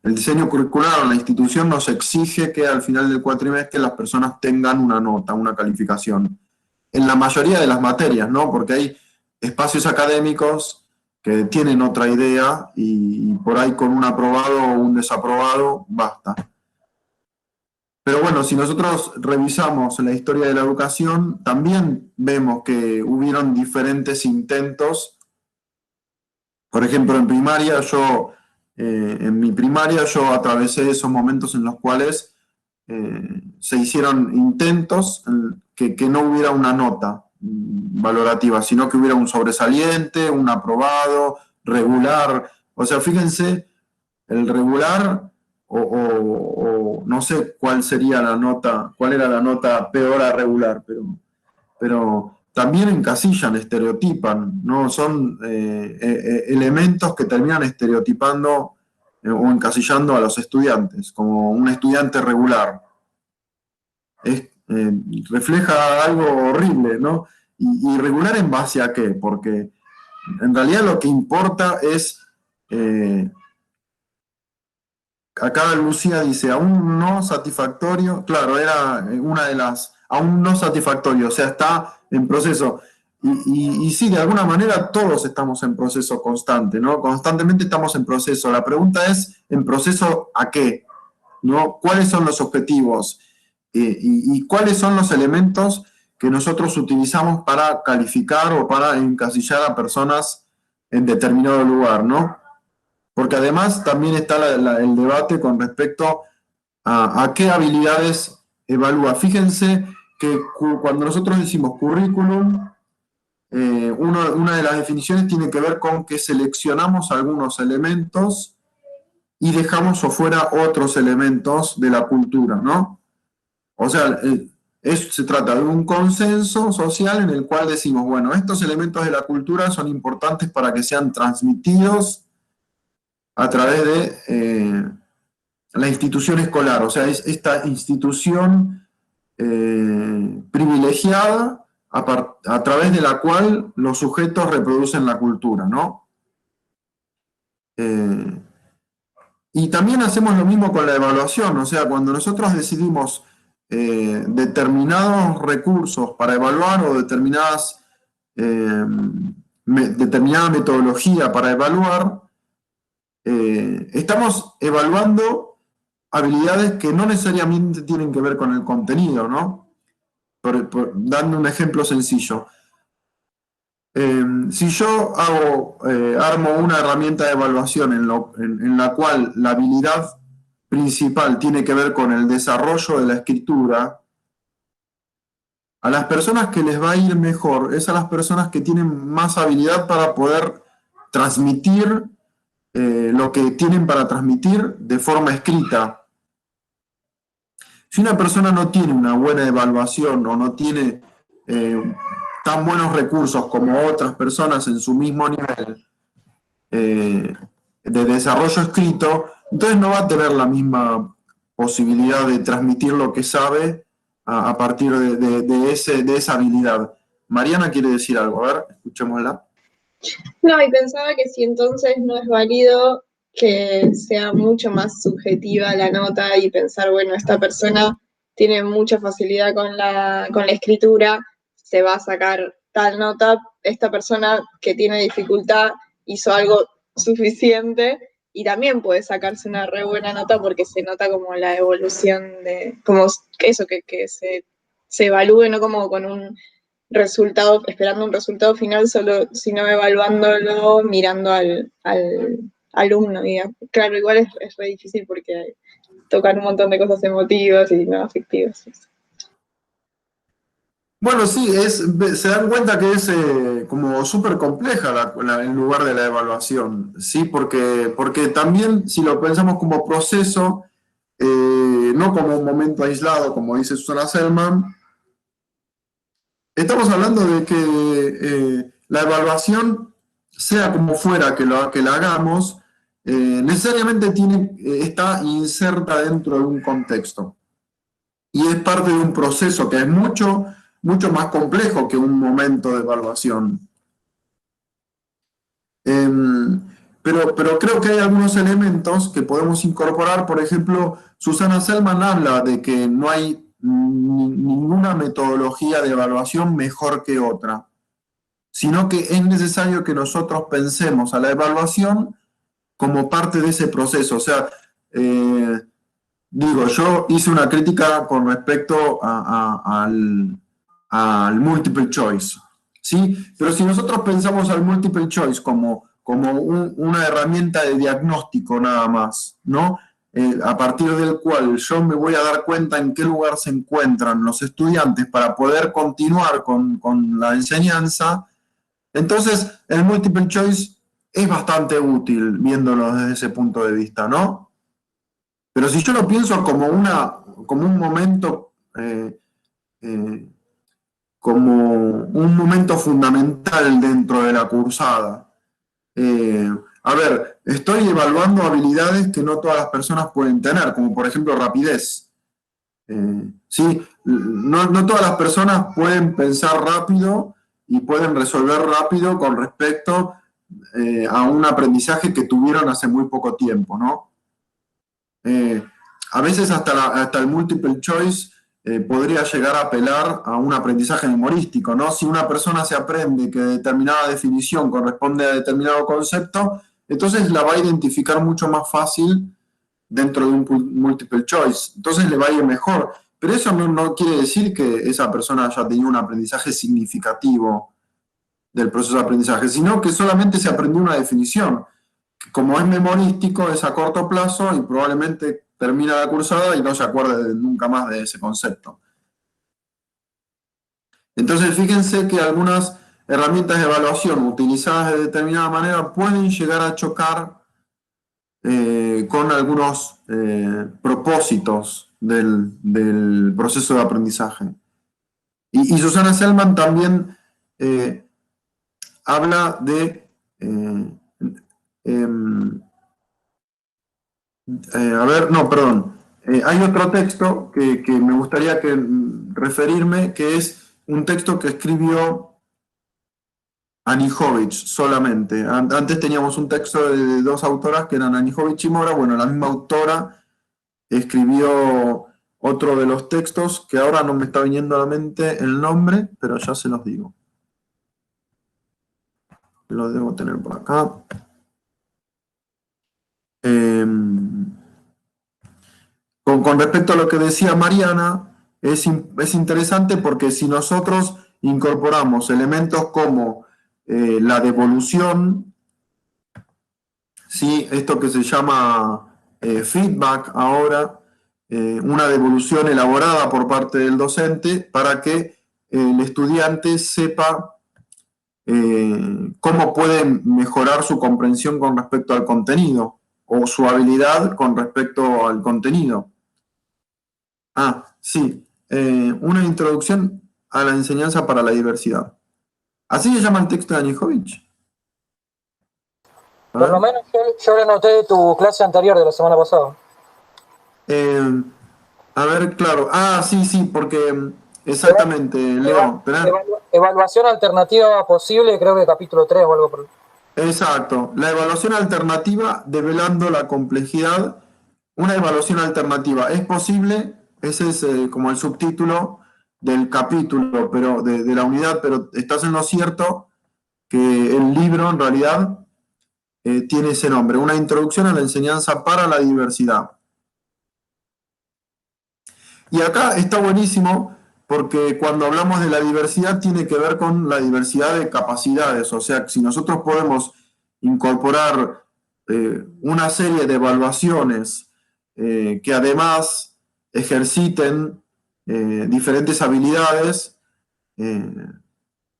El diseño curricular en la institución nos exige que al final del cuatrimestre las personas tengan una nota, una calificación. En la mayoría de las materias, ¿no? Porque hay espacios académicos que tienen otra idea y por ahí con un aprobado o un desaprobado basta. Pero bueno, si nosotros revisamos la historia de la educación, también vemos que hubieron diferentes intentos. Por ejemplo, en primaria, en mi primaria, yo atravesé esos momentos en los cuales se hicieron intentos que no hubiera una nota valorativa, sino que hubiera un sobresaliente, un aprobado, regular. O sea, fíjense, el regular, o no sé cuál sería la nota, cuál era la nota peor a regular, pero también encasillan, estereotipan, ¿no? Son elementos que terminan estereotipando o encasillando a los estudiantes, como un estudiante regular. Refleja algo horrible, ¿no? ¿Y regular en base a qué? Porque en realidad lo que importa es, acá Lucía dice, aún no satisfactorio, claro, era una de las, aún no satisfactorio, o sea, está en proceso. Y sí, de alguna manera todos estamos en proceso constante, ¿no? Constantemente estamos en proceso. La pregunta es, ¿en proceso a qué? ¿No? ¿Cuáles son los objetivos? Y cuáles son los elementos que nosotros utilizamos para calificar o para encasillar a personas en determinado lugar, ¿no? Porque además también está el debate con respecto a qué habilidades evalúa. Fíjense que cuando nosotros decimos currículum, una de las definiciones tiene que ver con que seleccionamos algunos elementos y dejamos afuera otros elementos de la cultura, ¿no? O sea, se trata de un consenso social en el cual decimos, bueno, estos elementos de la cultura son importantes para que sean transmitidos a través de la institución escolar, o sea, es esta institución privilegiada a través de la cual los sujetos reproducen la cultura, ¿no? Y también hacemos lo mismo con la evaluación, o sea, cuando nosotros decidimos determinados recursos para evaluar o determinada metodología para evaluar, estamos evaluando habilidades que no necesariamente tienen que ver con el contenido, ¿no? Dando un ejemplo sencillo. Si yo armo una herramienta de evaluación en la cual la habilidad principal tiene que ver con el desarrollo de la escritura, a las personas que les va a ir mejor es a las personas que tienen más habilidad para poder transmitir lo que tienen para transmitir de forma escrita. Si una persona no tiene una buena evaluación o no tiene tan buenos recursos como otras personas en su mismo nivel de desarrollo escrito, entonces no va a tener la misma posibilidad de transmitir lo que sabe a partir de esa habilidad. Mariana quiere decir algo, a ver, escuchémosla. No, y pensaba que si entonces no es válido que sea mucho más subjetiva la nota y pensar, bueno, esta persona tiene mucha facilidad con la escritura, se va a sacar tal nota, esta persona que tiene dificultad hizo algo suficiente y también puede sacarse una re buena nota porque se nota como la evolución de, como eso, que se evalúe, no como con un resultado, esperando un resultado final, sino evaluándolo, mirando al alumno, digamos. Claro, igual es re difícil porque tocan un montón de cosas emotivas y no afectivas. Bueno, sí, se dan cuenta que es como súper compleja el lugar de la evaluación, ¿sí? Porque también, si lo pensamos como proceso, no como un momento aislado, como dice Susana Selman, estamos hablando de que la evaluación, sea como fuera que la hagamos, necesariamente está inserta dentro de un contexto. Y es parte de un proceso que es mucho, mucho más complejo que un momento de evaluación. Pero creo que hay algunos elementos que podemos incorporar. Por ejemplo, Susana Selman habla de que no hay ninguna metodología de evaluación mejor que otra, sino que es necesario que nosotros pensemos a la evaluación como parte de ese proceso. O sea, digo, yo hice una crítica con respecto al multiple choice, ¿sí? Pero si nosotros pensamos al multiple choice como una herramienta de diagnóstico nada más, ¿no? A partir del cual yo me voy a dar cuenta en qué lugar se encuentran los estudiantes para poder continuar con la enseñanza, entonces el multiple choice es bastante útil viéndolo desde ese punto de vista, ¿no? Pero si yo lo pienso como un momento, como un momento fundamental dentro de la cursada. A ver, estoy evaluando habilidades que no todas las personas pueden tener, como por ejemplo rapidez. ¿Sí? No todas las personas pueden pensar rápido y pueden resolver rápido con respecto a un aprendizaje que tuvieron hace muy poco tiempo, ¿no? A veces hasta el multiple choice podría llegar a apelar a un aprendizaje memorístico, ¿no? Si una persona se aprende que determinada definición corresponde a determinado concepto, entonces la va a identificar mucho más fácil dentro de un multiple choice. Entonces le va a ir mejor. Pero eso no quiere decir que esa persona haya tenido un aprendizaje significativo del proceso de aprendizaje, sino que solamente se aprendió una definición. Como es memorístico, es a corto plazo y probablemente termina la cursada y no se acuerde nunca más de ese concepto. Entonces, fíjense que algunas herramientas de evaluación utilizadas de determinada manera pueden llegar a chocar con algunos propósitos del proceso de aprendizaje. Y Susana Selman también habla de... hay otro texto que me gustaría referirme, que es un texto que escribió Anijovic solamente. Antes teníamos un texto de dos autoras que eran Anijovic y Mora. Bueno, la misma autora escribió otro de los textos que ahora no me está viniendo a la mente el nombre, pero ya se los digo. Lo debo tener por acá. Con respecto a lo que decía Mariana, es interesante porque si nosotros incorporamos elementos como la devolución, ¿sí? Esto que se llama feedback ahora, una devolución elaborada por parte del docente para que el estudiante sepa cómo puede mejorar su comprensión con respecto al contenido o su habilidad con respecto al contenido. Sí, una introducción a la enseñanza para la diversidad. ¿Así se llama el texto de Anijovic? Por lo menos yo lo noté de tu clase anterior de la semana pasada. A ver, claro. Sí, porque exactamente, Leo. Evaluación alternativa posible, creo que capítulo 3 o algo por... Exacto. La evaluación alternativa develando la complejidad. Una evaluación alternativa es posible. Ese es como el subtítulo del capítulo, pero de la unidad, pero estás en lo cierto que el libro en realidad tiene ese nombre, una introducción a la enseñanza para la diversidad. Y acá está buenísimo porque cuando hablamos de la diversidad tiene que ver con la diversidad de capacidades, o sea, si nosotros podemos incorporar una serie de evaluaciones que además ejerciten diferentes habilidades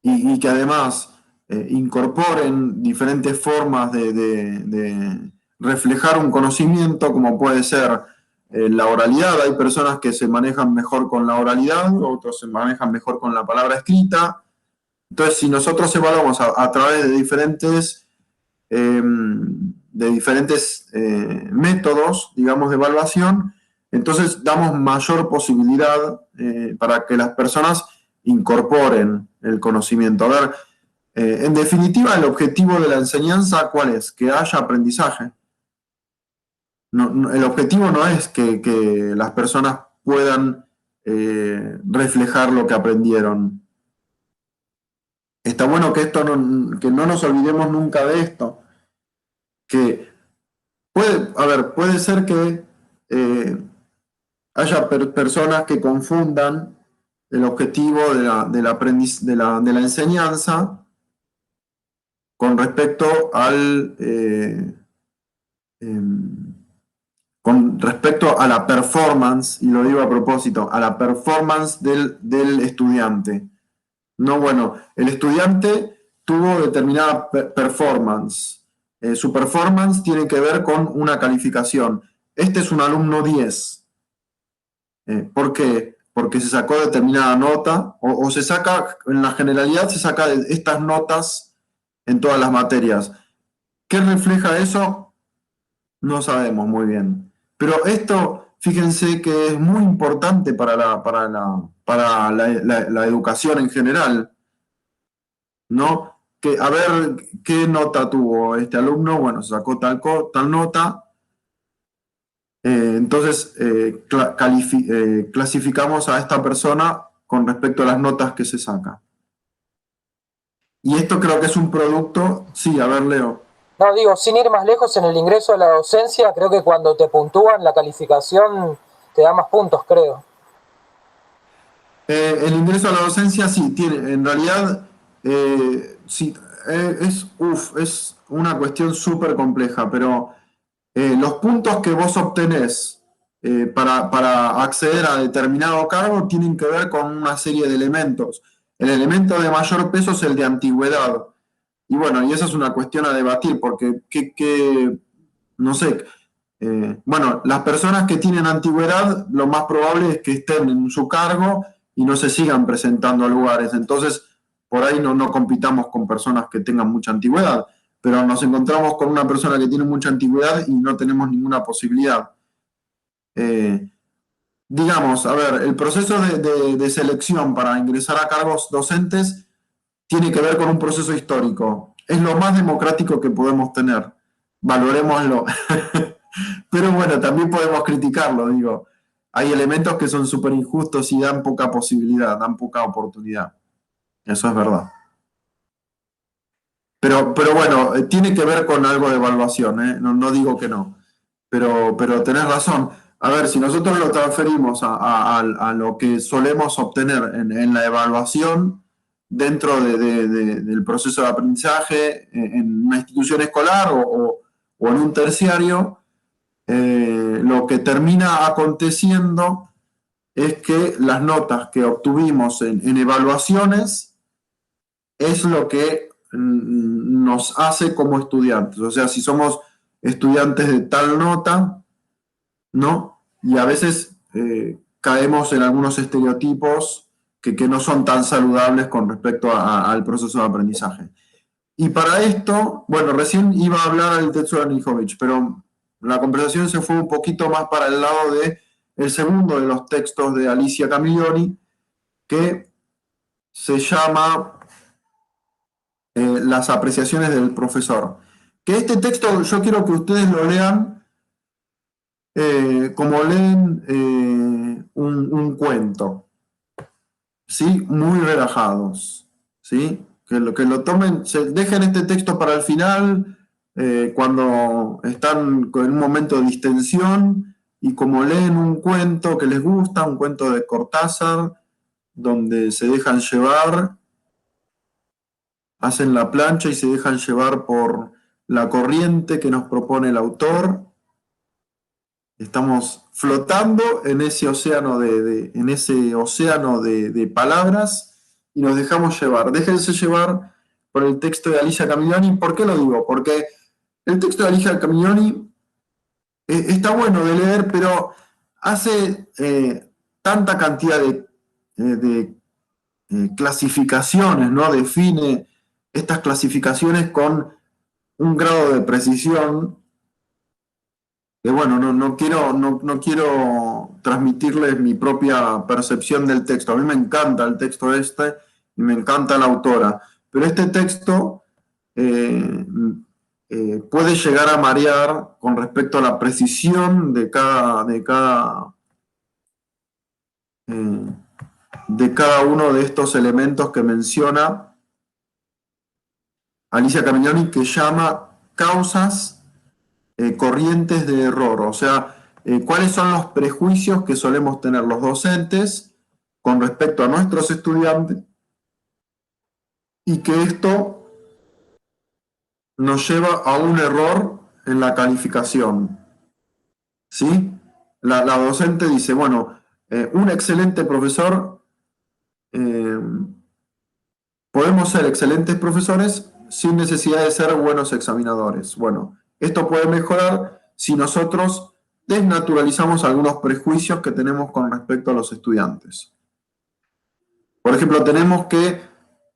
y que además incorporen diferentes formas de reflejar un conocimiento, como puede ser la oralidad. Hay personas que se manejan mejor con la oralidad, otros se manejan mejor con la palabra escrita. Entonces, si nosotros evaluamos a través de diferentes diferentes métodos, digamos, de evaluación, entonces damos mayor posibilidad para que las personas incorporen el conocimiento. A ver, en definitiva, el objetivo de la enseñanza, ¿cuál es? Que haya aprendizaje. El objetivo no es que las personas puedan reflejar lo que aprendieron. Está bueno que que no nos olvidemos nunca de esto. Que puede ser que haya personas que confundan el objetivo de la enseñanza con respecto con respecto a la performance, y lo digo a propósito, a la performance del estudiante. No, bueno, el estudiante tuvo determinada performance. Su performance tiene que ver con una calificación. Este es un alumno 10. ¿Por qué? Porque se sacó determinada nota, o se saca, en la generalidad se saca de estas notas en todas las materias. ¿Qué refleja eso? No sabemos muy bien. Pero esto, fíjense que es muy importante para la educación en general, ¿no? Que a ver qué nota tuvo este alumno, bueno, sacó tal nota, entonces clasificamos a esta persona con respecto a las notas que se saca. Y esto creo que es un producto, sí, a ver, Leo. No, digo, sin ir más lejos, en el ingreso a la docencia, creo que cuando te puntúan la calificación te da más puntos, creo. El ingreso a la docencia sí, tiene, en realidad, sí, es una cuestión súper compleja, pero los puntos que vos obtenés para acceder a determinado cargo tienen que ver con una serie de elementos. El elemento de mayor peso es el de antigüedad. Y bueno, y esa es una cuestión a debatir, porque no sé, bueno, las personas que tienen antigüedad, lo más probable es que estén en su cargo y no se sigan presentando a lugares. Entonces, por ahí no compitamos con personas que tengan mucha antigüedad, pero nos encontramos con una persona que tiene mucha antigüedad y no tenemos ninguna posibilidad. Digamos, a ver, el proceso de selección para ingresar a cargos docentes tiene que ver con un proceso histórico. Es lo más democrático que podemos tener. Valorémoslo. Pero bueno, también podemos criticarlo, digo. Hay elementos que son súper injustos y dan poca posibilidad, dan poca oportunidad. Eso es verdad. Pero bueno, tiene que ver con algo de evaluación, ¿eh? No digo que no. Pero tenés razón. A ver, si nosotros lo transferimos a lo que solemos obtener en la evaluación dentro del proceso de aprendizaje en una institución escolar o en un terciario, lo que termina aconteciendo es que las notas que obtuvimos en evaluaciones es lo que nos hace como estudiantes. O sea, si somos estudiantes de tal nota, ¿no? Y a veces caemos en algunos estereotipos que no son tan saludables con respecto al proceso de aprendizaje. Y para esto, bueno, recién iba a hablar del texto de Anijovic, pero la conversación se fue un poquito más para el lado del segundo de los textos de Alicia Camiglioni, que se llama Las apreciaciones del profesor. Que este texto yo quiero que ustedes lo lean como leen un cuento, ¿sí? Muy relajados, ¿sí? Que lo tomen, dejen este texto para el final, cuando están en un momento de distensión, y como leen un cuento que les gusta, un cuento de Cortázar, donde se dejan llevar, hacen la plancha y se dejan llevar por la corriente que nos propone el autor. Estamos flotando en ese océano de palabras y nos dejamos llevar. Déjense llevar por el texto de Alicia Camiglioni. ¿Por qué lo digo? Porque el texto de Alicia Camiglioni está bueno de leer, pero hace tanta cantidad de clasificaciones, ¿no? Define estas clasificaciones con un grado de precisión bueno, no quiero transmitirles mi propia percepción del texto. A mí me encanta el texto este y me encanta la autora, pero este texto puede llegar a marear con respecto a la precisión de cada uno de estos elementos que menciona Alicia Camiglioni, que llama causas corrientes de error, o sea, cuáles son los prejuicios que solemos tener los docentes con respecto a nuestros estudiantes y que esto nos lleva a un error en la calificación. ¿Sí? La docente dice, bueno, un excelente profesor, podemos ser excelentes profesores sin necesidad de ser buenos examinadores. Bueno, esto puede mejorar si nosotros desnaturalizamos algunos prejuicios que tenemos con respecto a los estudiantes. Por ejemplo, tenemos que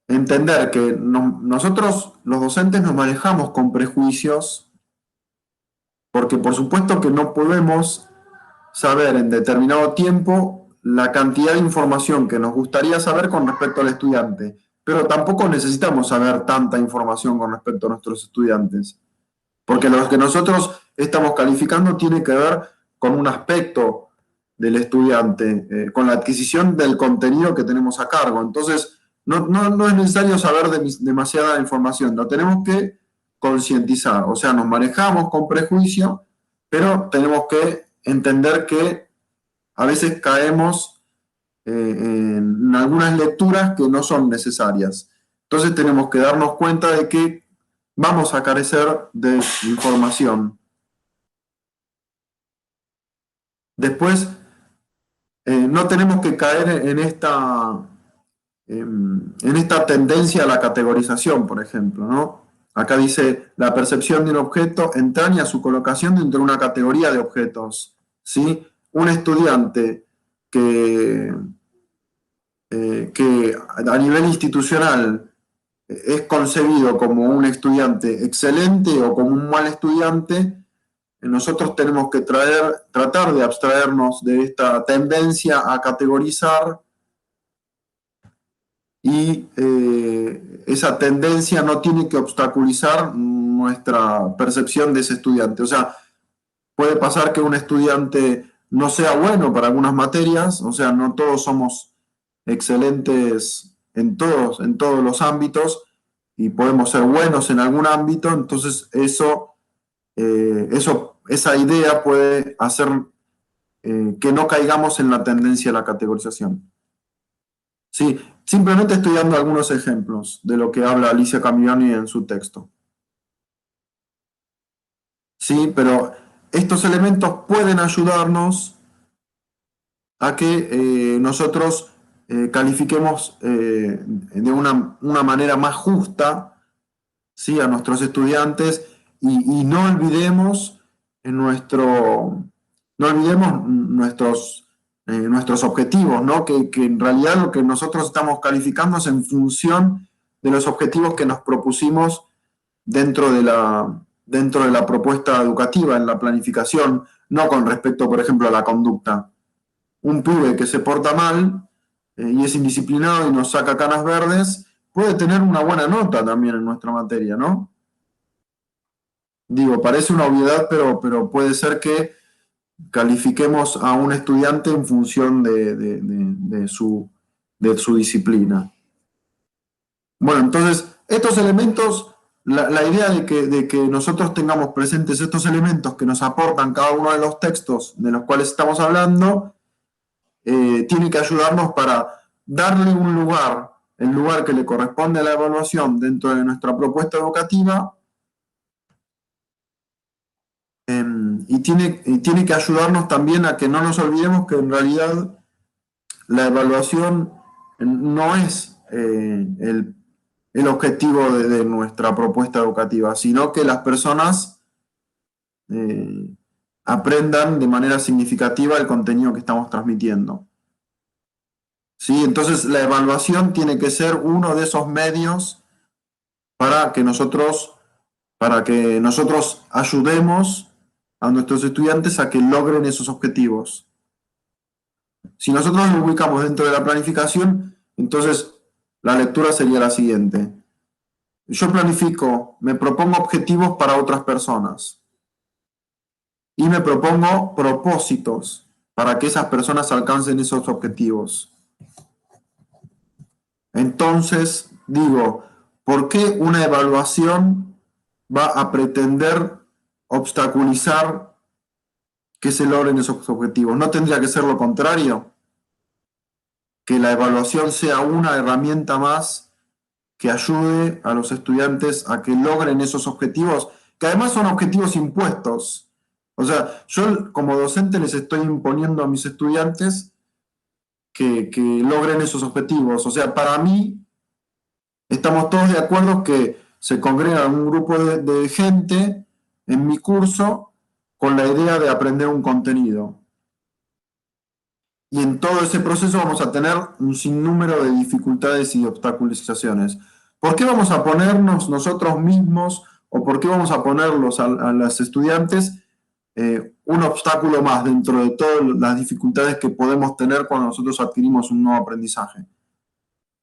entender que nosotros, los docentes, nos manejamos con prejuicios porque por supuesto que no podemos saber en determinado tiempo la cantidad de información que nos gustaría saber con respecto al estudiante, pero tampoco necesitamos saber tanta información con respecto a nuestros estudiantes, porque lo que nosotros estamos calificando tiene que ver con un aspecto del estudiante, con la adquisición del contenido que tenemos a cargo. Entonces, no es necesario saber demasiada información, lo tenemos que concientizar, o sea, nos manejamos con prejuicio, pero tenemos que entender que a veces caemos en algunas lecturas que no son necesarias. Entonces tenemos que darnos cuenta de que vamos a carecer de información. Después, no tenemos que caer en esta tendencia a la categorización, por ejemplo, ¿no? Acá dice, la percepción de un objeto entraña su colocación dentro de una categoría de objetos, ¿sí? Un estudiante que a nivel institucional es concebido como un estudiante excelente o como un mal estudiante, nosotros tenemos que tratar de abstraernos de esta tendencia a categorizar y esa tendencia no tiene que obstaculizar nuestra percepción de ese estudiante. O sea, puede pasar que un estudiante no sea bueno para algunas materias, o sea, no todos somos excelentes en todos los ámbitos y podemos ser buenos en algún ámbito, entonces esa idea puede hacer que no caigamos en la tendencia a la categorización. Sí, simplemente estoy dando algunos ejemplos de lo que habla Alicia Camiglioni en su texto. Sí, pero estos elementos pueden ayudarnos a que nosotros califiquemos de una manera más justa, ¿sí?, a nuestros estudiantes y no olvidemos nuestros objetivos, ¿no? Que en realidad lo que nosotros estamos calificando es en función de los objetivos que nos propusimos dentro de la propuesta educativa, en la planificación, no con respecto, por ejemplo, a la conducta. Un pibe que se porta mal y es indisciplinado y nos saca canas verdes, puede tener una buena nota también en nuestra materia, ¿no? Digo, parece una obviedad, pero puede ser que califiquemos a un estudiante en función de su disciplina. Bueno, entonces, estos elementos, la idea de que nosotros tengamos presentes estos elementos que nos aportan cada uno de los textos de los cuales estamos hablando, tiene que ayudarnos para darle un lugar, el lugar que le corresponde a la evaluación dentro de nuestra propuesta educativa, y tiene que ayudarnos también a que no nos olvidemos que en realidad la evaluación no es el objetivo de nuestra propuesta educativa, sino que las personas aprendan de manera significativa el contenido que estamos transmitiendo. ¿Sí? Entonces la evaluación tiene que ser uno de esos medios para que nosotros ayudemos a nuestros estudiantes a que logren esos objetivos. Si nosotros lo ubicamos dentro de la planificación, entonces la lectura sería la siguiente. Yo planifico, me propongo objetivos para otras personas y me propongo propósitos para que esas personas alcancen esos objetivos. Entonces, digo, ¿por qué una evaluación va a pretender obstaculizar que se logren esos objetivos? ¿No tendría que ser lo contrario? Que la evaluación sea una herramienta más que ayude a los estudiantes a que logren esos objetivos, que además son objetivos impuestos. O sea, yo como docente les estoy imponiendo a mis estudiantes que logren esos objetivos. O sea, para mí, estamos todos de acuerdo que se congrega un grupo de gente en mi curso con la idea de aprender un contenido. Y en todo ese proceso vamos a tener un sinnúmero de dificultades y obstaculizaciones. ¿Por qué vamos a ponernos nosotros mismos o por qué vamos a ponerlos a los estudiantes un obstáculo más dentro de todas las dificultades que podemos tener cuando nosotros adquirimos un nuevo aprendizaje?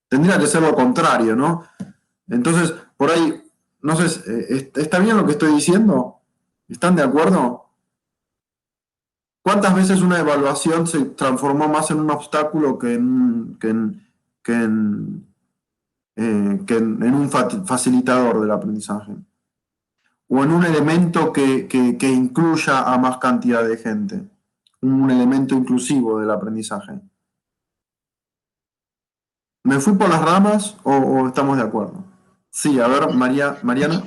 Tendría que ser lo contrario, ¿no? Entonces, por ahí, no sé, ¿está bien lo que estoy diciendo? ¿Están de acuerdo? ¿Cuántas veces una evaluación se transformó más en un obstáculo que en un facilitador del aprendizaje? O en un elemento que incluya a más cantidad de gente. Un elemento inclusivo del aprendizaje. ¿Me fui por las ramas o estamos de acuerdo? Sí, a ver, Mariana.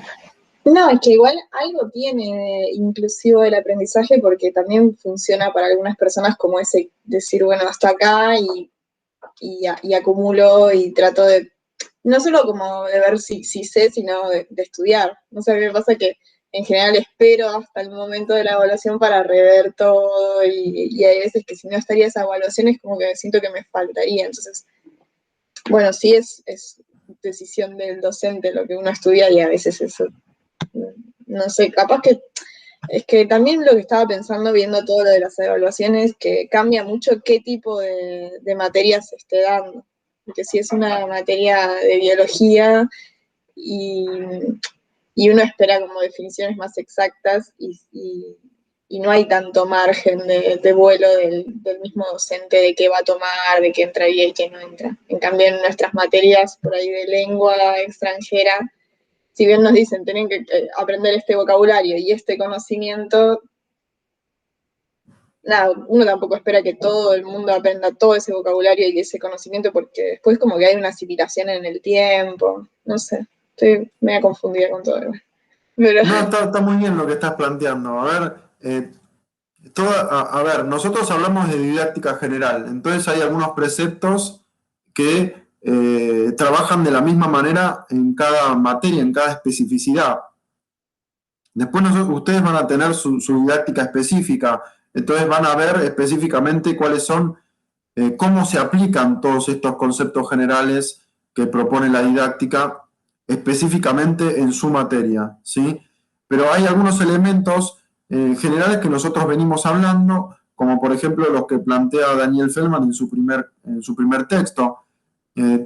No, es que igual algo tiene de inclusivo del aprendizaje porque también funciona para algunas personas como ese decir, bueno, hasta acá y acumulo y trato de, no solo como de ver si sé, sino de estudiar. No sé, a mí me pasa que en general espero hasta el momento de la evaluación para rever todo y hay veces que si no estaría esa evaluación es como que siento que me faltaría. Entonces, bueno, sí es decisión del docente lo que uno estudia y a veces eso, no sé, capaz que es que también lo que estaba pensando viendo todo lo de las evaluaciones, que cambia mucho qué tipo de materias se esté dando. Porque si es una materia de biología y, y uno espera como definiciones más exactas y no hay tanto margen de vuelo del mismo docente de qué va a tomar, de qué entraría y qué no entra. En cambio, en nuestras materias por ahí de lengua extranjera, si bien nos dicen tienen que aprender este vocabulario y este conocimiento, nada, uno tampoco espera que todo el mundo aprenda todo ese vocabulario y ese conocimiento porque después como que hay una asimilación en el tiempo, no sé, estoy medio confundida con todo. Pero... No, está muy bien lo que estás planteando. A ver, a ver, nosotros hablamos de didáctica general, entonces hay algunos preceptos que trabajan de la misma manera en cada materia, en cada especificidad. Después ustedes van a tener su didáctica específica, entonces van a ver específicamente cuáles son, cómo se aplican todos estos conceptos generales que propone la didáctica específicamente en su materia, ¿sí? Pero hay algunos elementos generales que nosotros venimos hablando, como por ejemplo los que plantea Daniel Feldman en su primer texto.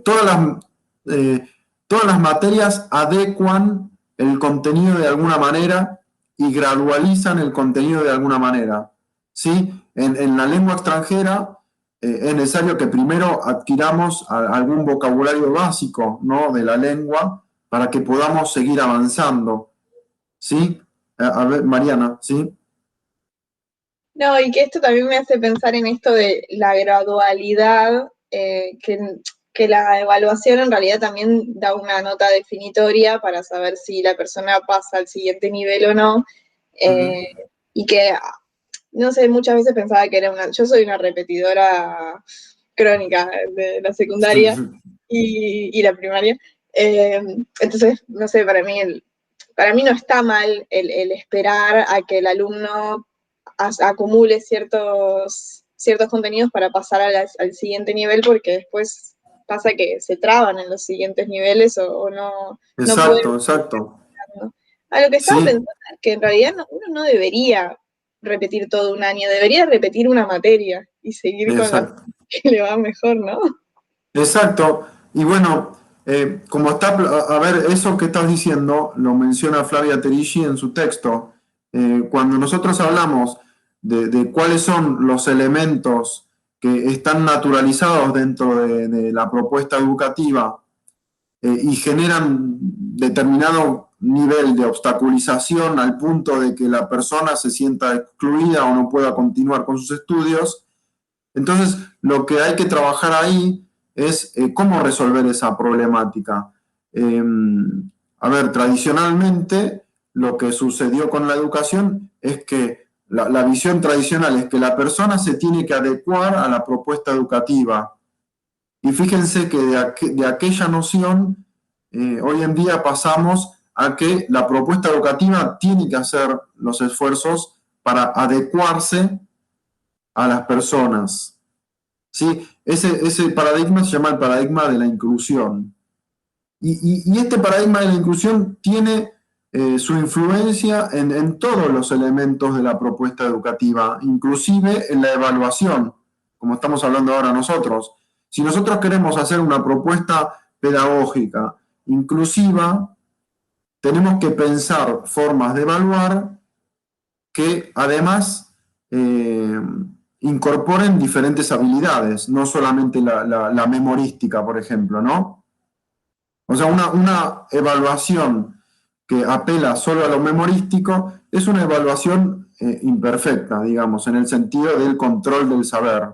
Todas las materias adecuan el contenido de alguna manera y gradualizan el contenido de alguna manera, ¿sí? En la lengua extranjera es necesario que primero adquiramos algún vocabulario básico, ¿no?, de la lengua para que podamos seguir avanzando, ¿sí? A ver, Mariana, ¿sí? No, y que esto también me hace pensar en esto de la gradualidad, que la evaluación en realidad también da una nota definitoria para saber si la persona pasa al siguiente nivel o no, y que, no sé, muchas veces pensaba que era yo soy una repetidora crónica de la secundaria y la primaria, entonces, no sé, para mí no está mal el esperar a que el alumno acumule ciertos contenidos para pasar al siguiente nivel, porque después pasa que se traban en los siguientes niveles o no pueden. Exacto. A lo que estaba Sí, pensando es que en realidad uno no debería repetir todo un año, debería repetir una materia y seguir con la Exacto. que le va mejor, ¿no? Exacto. Y bueno, como está, a ver, eso que estás diciendo lo menciona Flavia Terici en su texto. Cuando nosotros hablamos de cuáles son los elementos que están naturalizados dentro de la propuesta educativa y generan determinado nivel de obstaculización al punto de que la persona se sienta excluida o no pueda continuar con sus estudios, entonces lo que hay que trabajar ahí es cómo resolver esa problemática. A ver, tradicionalmente lo que sucedió con la educación es que la visión tradicional es que la persona se tiene que adecuar a la propuesta educativa. Y fíjense que de aquella noción, hoy en día pasamos a que la propuesta educativa tiene que hacer los esfuerzos para adecuarse a las personas. ¿Sí? Ese paradigma se llama el paradigma de la inclusión. Y este paradigma de la inclusión tiene su influencia en todos los elementos de la propuesta educativa, inclusive en la evaluación, como estamos hablando ahora nosotros. Si nosotros queremos hacer una propuesta pedagógica inclusiva, tenemos que pensar formas de evaluar que además incorporen diferentes habilidades, no solamente la memorística, por ejemplo, ¿no? O sea, una evaluación que apela solo a lo memorístico es una evaluación imperfecta, digamos, en el sentido del control del saber.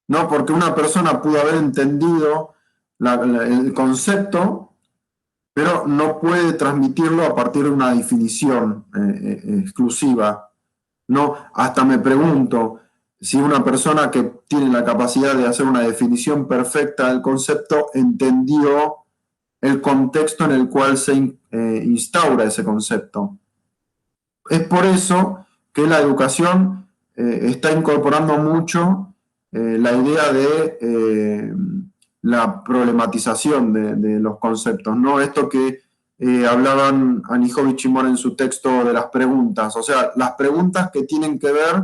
¿No? Porque una persona pudo haber entendido el concepto, pero no puede transmitirlo a partir de una definición exclusiva. No, hasta me pregunto si una persona que tiene la capacidad de hacer una definición perfecta del concepto entendió el contexto en el cual se instaura ese concepto. Es por eso que la educación está incorporando mucho la idea de la problematización de los conceptos, ¿no? Esto que hablaban Anijovic y Mora en su texto de las preguntas, o sea, las preguntas que tienen que ver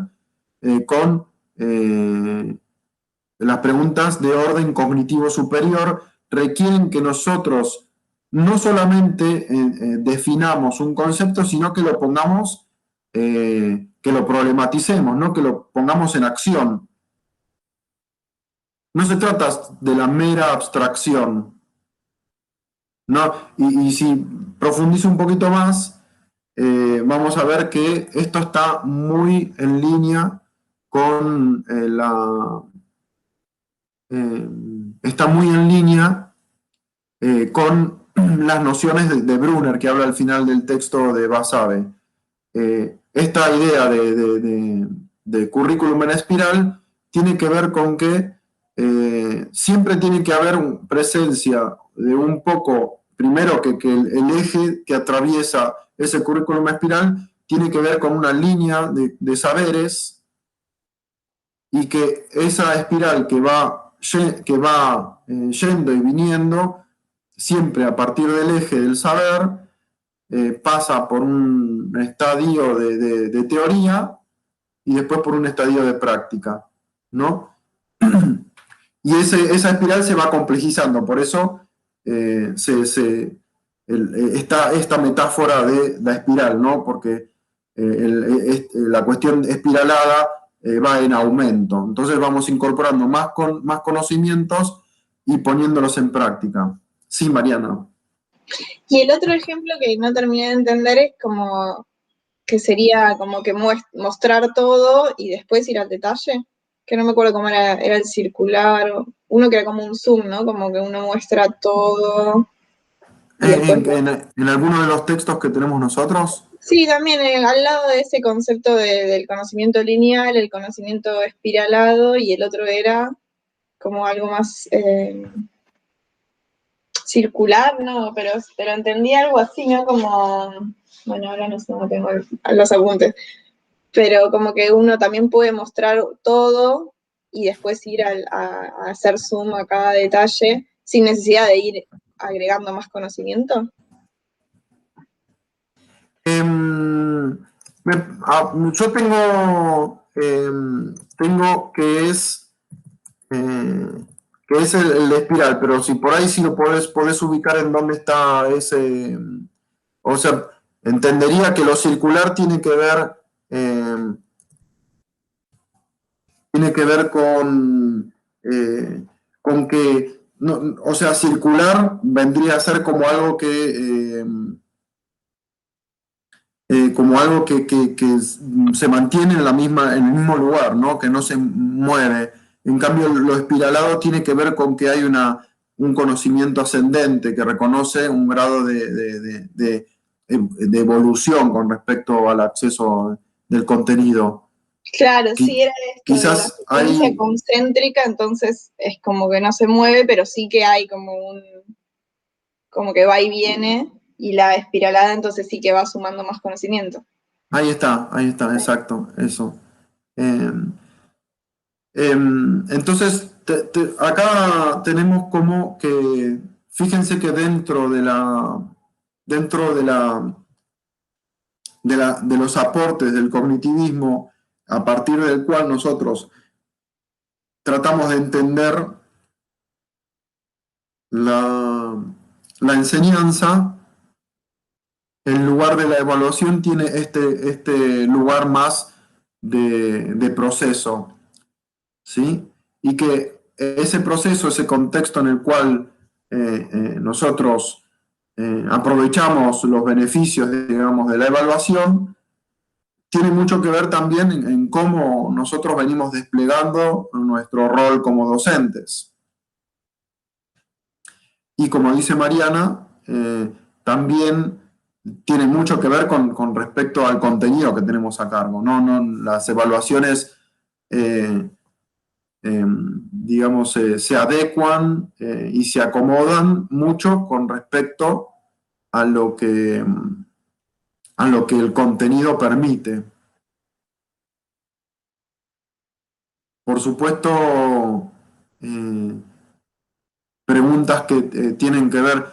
con las preguntas de orden cognitivo superior requieren que nosotros no solamente definamos un concepto, sino que lo pongamos, que lo problematicemos, ¿no? Que lo pongamos en acción. No se trata de la mera abstracción, ¿no? Y si profundizo un poquito más, vamos a ver que esto está muy en línea con está muy en línea con las nociones de Brunner, que habla al final del texto de Basabe. Esta idea de currículum en espiral tiene que ver con que siempre tiene que haber presencia de un poco, primero que el eje que atraviesa ese currículum espiral tiene que ver con una línea de saberes y que esa espiral que va yendo y viniendo, siempre a partir del eje del saber, pasa por un estadio de teoría y después por un estadio de práctica, ¿no? Y esa espiral se va complejizando, por eso está esta metáfora de la espiral, ¿no? Porque la cuestión espiralada va en aumento. Entonces vamos incorporando más conocimientos y poniéndolos en práctica. Sí, Mariana. Y el otro ejemplo que no terminé de entender es como que sería como que mostrar todo y después ir al detalle, que no me acuerdo cómo era el circular, uno que era como un zoom, ¿no? Como que uno muestra todo y después... En alguno de los textos que tenemos nosotros. Sí, también al lado de ese concepto del conocimiento lineal, el conocimiento espiralado, y el otro era como algo más circular, ¿no? Pero entendí algo así, ¿no? Como, bueno, ahora no sé, no tengo los apuntes, pero como que uno también puede mostrar todo y después ir a hacer zoom a cada detalle sin necesidad de ir agregando más conocimiento. Yo tengo que es el de espiral, pero si por ahí sí lo podés ubicar en dónde está ese, o sea, entendería que lo circular eh, tiene que ver con que, no, o sea, circular vendría a ser como algo que se mantiene en en el mismo lugar, ¿no? Que no se mueve. En cambio, lo espiralado tiene que ver con que hay un conocimiento ascendente que reconoce un grado de evolución con respecto al acceso del contenido. Claro, sí era esto de la Quizás secuencia hay, concéntrica, entonces es como que no se mueve, pero sí que hay como que va y viene, y la espiralada entonces sí que va sumando más conocimiento. ahí está, exacto, eso. Eh, entonces, acá tenemos como que, fíjense que dentro de los aportes del cognitivismo, a partir del cual nosotros tratamos de entender la, la enseñanza, en lugar de la evaluación tiene este lugar más de proceso, ¿sí? Y que ese proceso, ese contexto en el cual nosotros aprovechamos los beneficios, digamos, de la evaluación, tiene mucho que ver también en cómo nosotros venimos desplegando nuestro rol como docentes. Y como dice Mariana, también tiene mucho que ver con respecto al contenido que tenemos a cargo, ¿no? Las evaluaciones digamos, se adecuan y se acomodan mucho con respecto a a lo que el contenido permite. Por supuesto, preguntas que tienen que ver.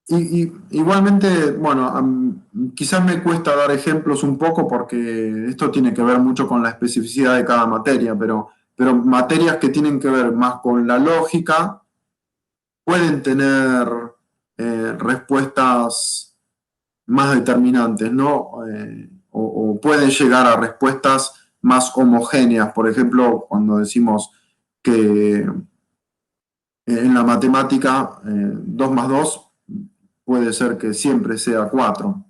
Igualmente, bueno, quizás me cuesta dar ejemplos un poco porque esto tiene que ver mucho con la especificidad de cada materia, pero materias que tienen que ver más con la lógica pueden tener respuestas más determinantes, ¿no? O pueden llegar a respuestas más homogéneas. Por ejemplo, cuando decimos que en la matemática 2 más 2 puede ser que siempre sea 4.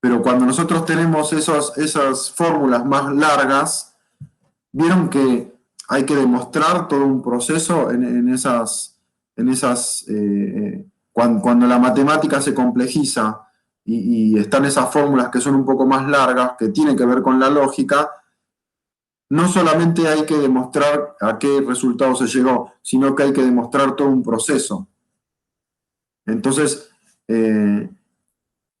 Pero cuando nosotros tenemos esas fórmulas más largas, vieron que hay que demostrar todo un proceso cuando la matemática se complejiza y están esas fórmulas que son un poco más largas, que tienen que ver con la lógica, no solamente hay que demostrar a qué resultado se llegó, sino que hay que demostrar todo un proceso. Entonces,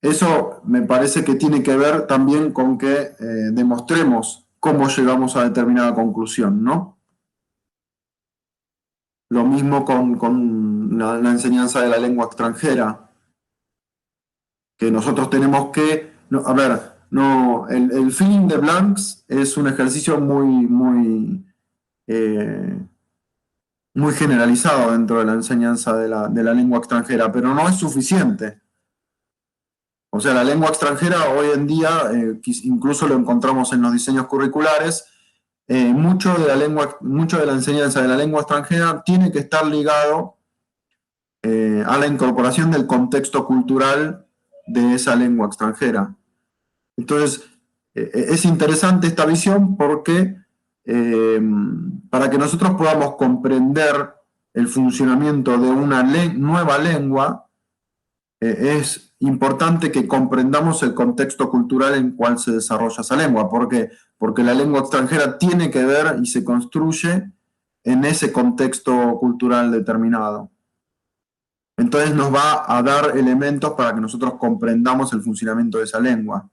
eso me parece que tiene que ver también con que demostremos cómo llegamos a determinada conclusión, ¿no? Lo mismo con la enseñanza de la lengua extranjera, que nosotros tenemos que, no, a ver, no, el filling de blanks es un ejercicio eh, muy generalizado dentro de la enseñanza de la lengua extranjera, pero no es suficiente. O sea, la lengua extranjera hoy en día, incluso lo encontramos en los diseños curriculares, mucho de la enseñanza de la lengua extranjera tiene que estar ligado a la incorporación del contexto cultural de esa lengua extranjera. Entonces, es interesante esta visión porque para que nosotros podamos comprender el funcionamiento de una nueva lengua, es importante que comprendamos el contexto cultural en cual se desarrolla esa lengua. ¿Por qué? Porque la lengua extranjera tiene que ver y se construye en ese contexto cultural determinado. Entonces nos va a dar elementos para que nosotros comprendamos el funcionamiento de esa lengua.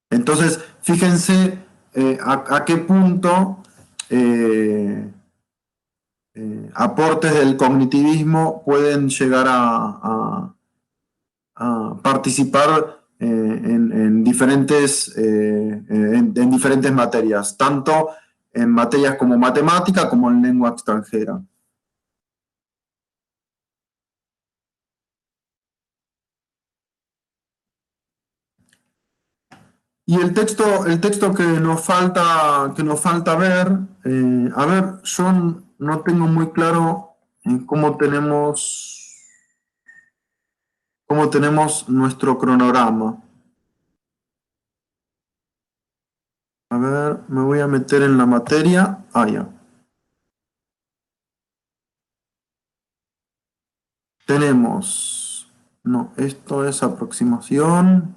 Entonces, fíjense a qué punto aportes del cognitivismo pueden llegar participar en diferentes materias, tanto en materias como matemática como en lengua extranjera. Y el texto que nos falta ver, a ver, yo no tengo muy claro cómo tenemos nuestro cronograma. A ver, me voy a meter en la materia. Ah, ya. Tenemos, no, esto es aproximación.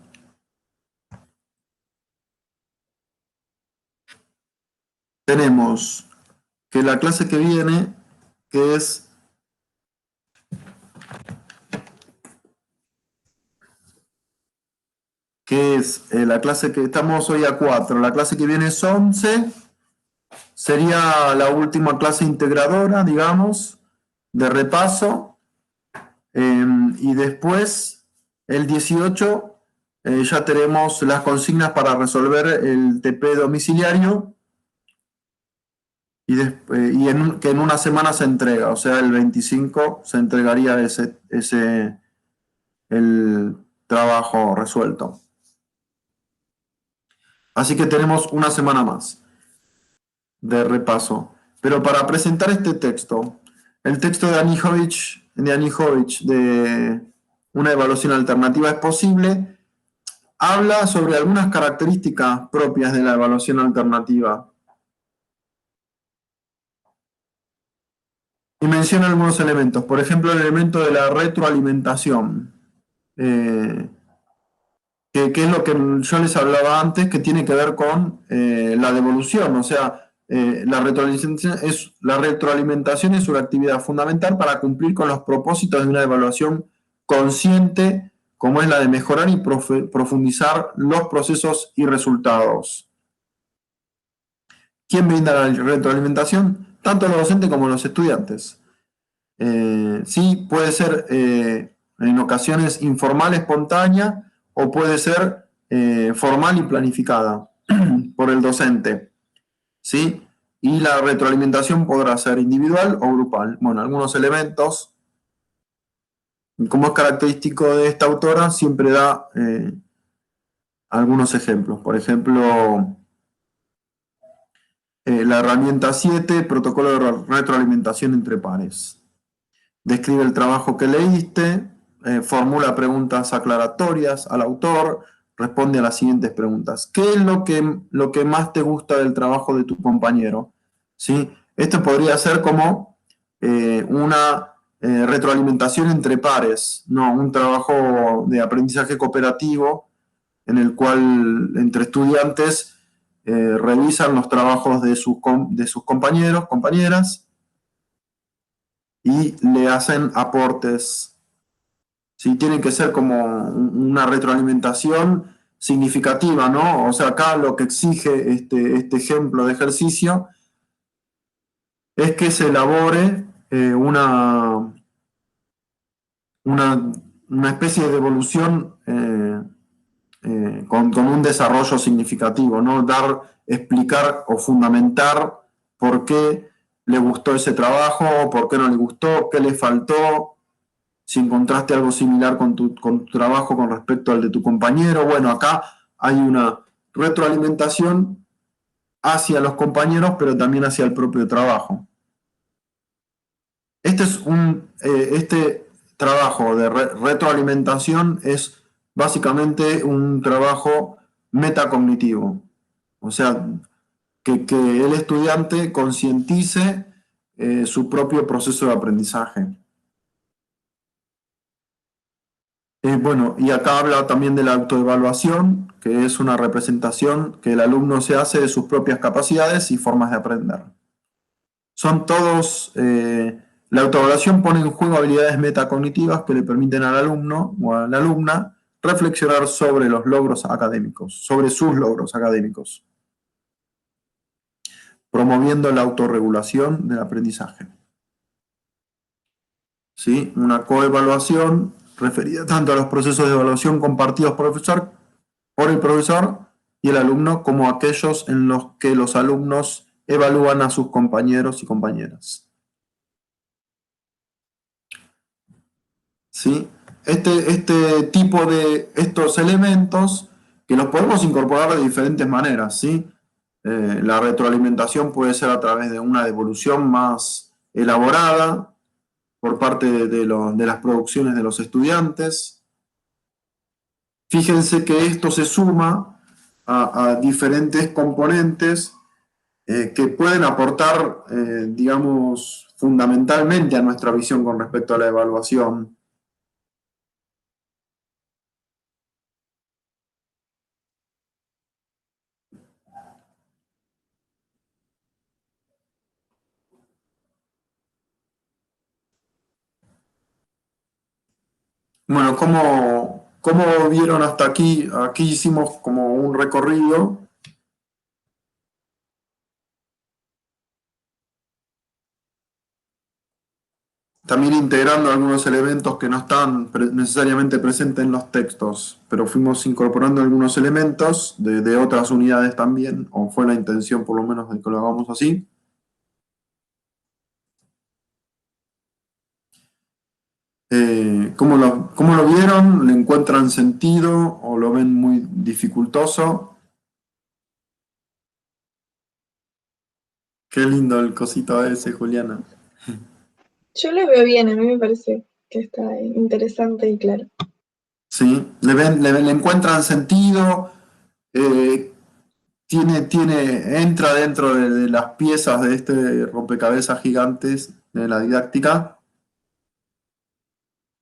Tenemos que la clase que viene, que es la clase que estamos hoy a 4, la clase que viene es 11, sería la última clase integradora, digamos, de repaso, y después, el 18, ya tenemos las consignas para resolver el TP domiciliario, que en una semana se entrega, o sea, el 25 se entregaría el trabajo resuelto. Así que tenemos una semana más de repaso. Pero para presentar este texto, el texto de Anijovic, de una evaluación alternativa es posible, habla sobre algunas características propias de la evaluación alternativa y menciona algunos elementos. Por ejemplo, el elemento de la retroalimentación, que es lo que yo les hablaba antes, que tiene que ver con la devolución. O sea, la retroalimentación es una actividad fundamental para cumplir con los propósitos de una evaluación consciente, como es la de mejorar y profundizar los procesos y resultados. ¿Quién brinda la retroalimentación? Tanto los docentes como los estudiantes. Sí, puede ser en ocasiones informal, espontánea, o puede ser formal y planificada por el docente, ¿sí? Y la retroalimentación podrá ser individual o grupal. Bueno, algunos elementos, como es característico de esta autora, siempre da algunos ejemplos. Por ejemplo, la herramienta 7, protocolo de retroalimentación entre pares. Describe el trabajo que leíste, formula preguntas aclaratorias al autor, responde a las siguientes preguntas. ¿Qué es lo que más te gusta del trabajo de tu compañero? ¿Sí? Esto podría ser como una retroalimentación entre pares, ¿no? Un trabajo de aprendizaje cooperativo en el cual entre estudiantes revisan los trabajos de sus compañeros, compañeras, y le hacen aportes. ¿Sí? Tiene que ser como una retroalimentación significativa, ¿no? O sea, acá lo que exige este ejemplo de ejercicio es que se elabore una especie de devolución con un desarrollo significativo, ¿no? Explicar o fundamentar por qué le gustó ese trabajo, por qué no le gustó, qué le faltó, si encontraste algo similar con tu trabajo con respecto al de tu compañero. Bueno, acá hay una retroalimentación hacia los compañeros, pero también hacia el propio trabajo. Este trabajo de retroalimentación es básicamente un trabajo metacognitivo. O sea, que el estudiante concientice su propio proceso de aprendizaje. Bueno, y acá habla también de la autoevaluación, que es una representación que el alumno se hace de sus propias capacidades y formas de aprender. Son todos, la autoevaluación pone en juego habilidades metacognitivas que le permiten al alumno o a la alumna reflexionar sobre los logros académicos, sobre sus logros académicos, promoviendo la autorregulación del aprendizaje. ¿Sí? Una coevaluación referida tanto a los procesos de evaluación compartidos por el profesor y el alumno, como aquellos en los que los alumnos evalúan a sus compañeros y compañeras. ¿Sí? Este tipo de estos elementos que los podemos incorporar de diferentes maneras, ¿sí? La retroalimentación puede ser a través de una devolución más elaborada por parte de las producciones de los estudiantes. Fíjense que esto se suma a diferentes componentes que pueden aportar, digamos, fundamentalmente a nuestra visión con respecto a la evaluación. Bueno, ¿cómo vieron hasta aquí? Aquí hicimos como un recorrido. También integrando algunos elementos que no están necesariamente presentes en los textos, pero fuimos incorporando algunos elementos de otras unidades también, o fue la intención por lo menos de que lo hagamos así. ¿Cómo lo vieron? ¿Le encuentran sentido o lo ven muy dificultoso? Qué lindo el cosito ese, Juliana. Yo lo veo bien, a mí me parece que está interesante y claro. ¿Sí? ¿Le encuentran sentido? Entra dentro de las piezas de este rompecabezas gigantes de la didáctica,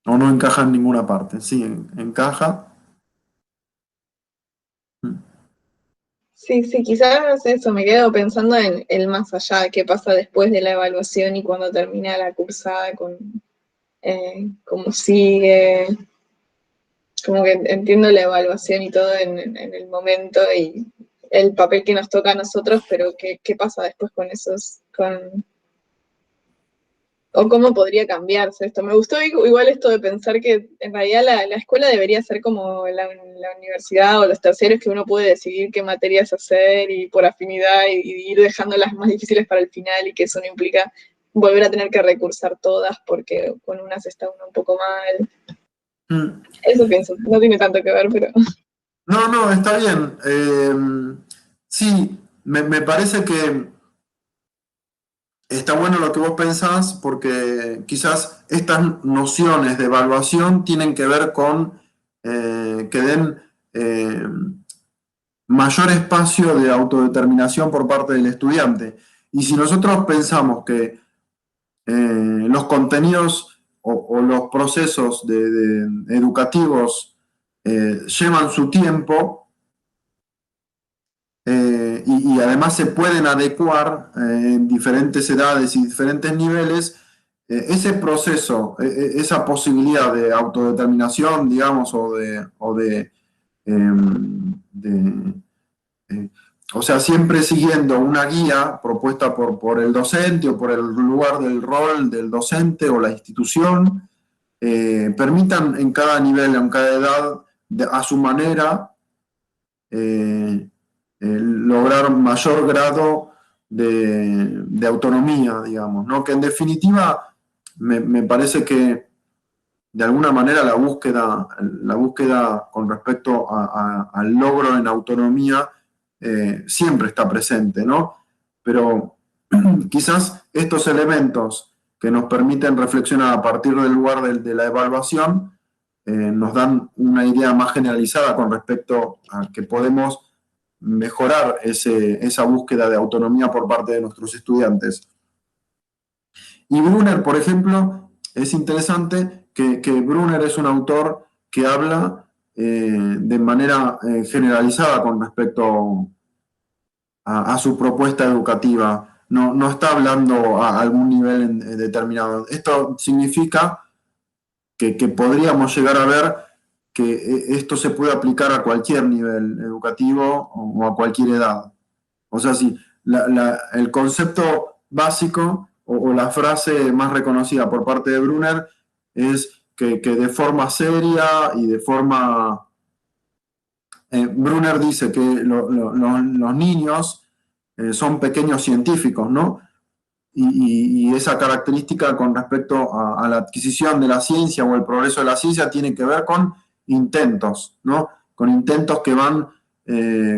o no encaja en ninguna parte. Sí, encaja. Sí, quizás eso, me quedo pensando en el más allá, qué pasa después de la evaluación y cuando termina la cursada, con cómo sigue, como que entiendo la evaluación y todo en el momento y el papel que nos toca a nosotros, pero qué pasa después con esos, o cómo podría cambiarse esto. Me gustó igual esto de pensar que en realidad la escuela debería ser como la universidad o los terciarios, que uno puede decidir qué materias hacer y por afinidad y ir dejando las más difíciles para el final, y que eso no implica volver a tener que recursar todas porque con unas está uno un poco mal. Eso pienso, no tiene tanto que ver, pero... No, está bien. Sí, me parece que está bueno lo que vos pensás, porque quizás estas nociones de evaluación tienen que ver con que den mayor espacio de autodeterminación por parte del estudiante. Y si nosotros pensamos que los contenidos o los procesos educativos llevan su tiempo, y además se pueden adecuar en diferentes edades y diferentes niveles, ese proceso, esa posibilidad de autodeterminación, digamos, o sea, siempre siguiendo una guía propuesta por el docente o por el lugar del rol del docente o la institución, permitan en cada nivel, en cada edad, a su manera, lograr mayor grado de autonomía, digamos, ¿no? Que en definitiva me parece que de alguna manera la búsqueda con respecto al logro en autonomía siempre está presente, ¿no? Pero quizás estos elementos que nos permiten reflexionar a partir del lugar de la evaluación nos dan una idea más generalizada con respecto a que podemos mejorar esa búsqueda de autonomía por parte de nuestros estudiantes. Y Brunner, por ejemplo, es interesante que Brunner es un autor que habla de manera generalizada con respecto a su propuesta educativa. No está hablando a algún nivel determinado. Esto significa que podríamos llegar a ver que esto se puede aplicar a cualquier nivel educativo o a cualquier edad. O sea, si el concepto básico o la frase más reconocida por parte de Brunner es que de forma seria y de forma... Brunner dice que los niños son pequeños científicos, ¿no? Y esa característica con respecto a la adquisición de la ciencia o el progreso de la ciencia tiene que ver con intentos, ¿no? Con intentos que van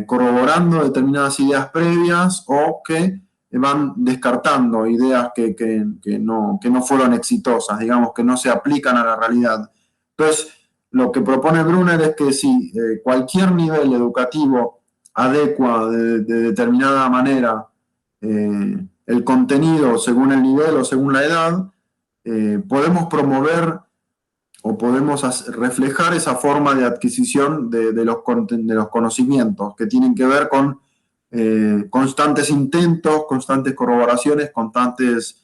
corroborando determinadas ideas previas o que van descartando ideas que no fueron exitosas, digamos, que no se aplican a la realidad. Entonces, lo que propone Brunner es que si cualquier nivel educativo adecua de determinada manera el contenido según el nivel o según la edad, podemos promover o podemos reflejar esa forma de adquisición de los conocimientos que tienen que ver con constantes intentos, constantes corroboraciones, constantes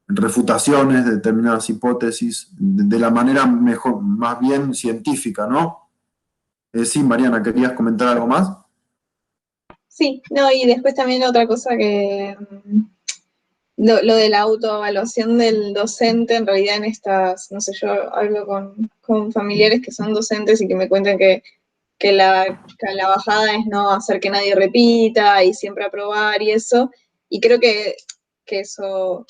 refutaciones de determinadas hipótesis de la manera mejor, más bien científica, ¿no? Sí, Mariana, ¿querías comentar algo más? Sí, no, y después también otra cosa que lo de la autoevaluación del docente, en realidad en estas, no sé, yo hablo con familiares que son docentes y que me cuentan que la bajada es no hacer que nadie repita y siempre aprobar y eso, y creo que eso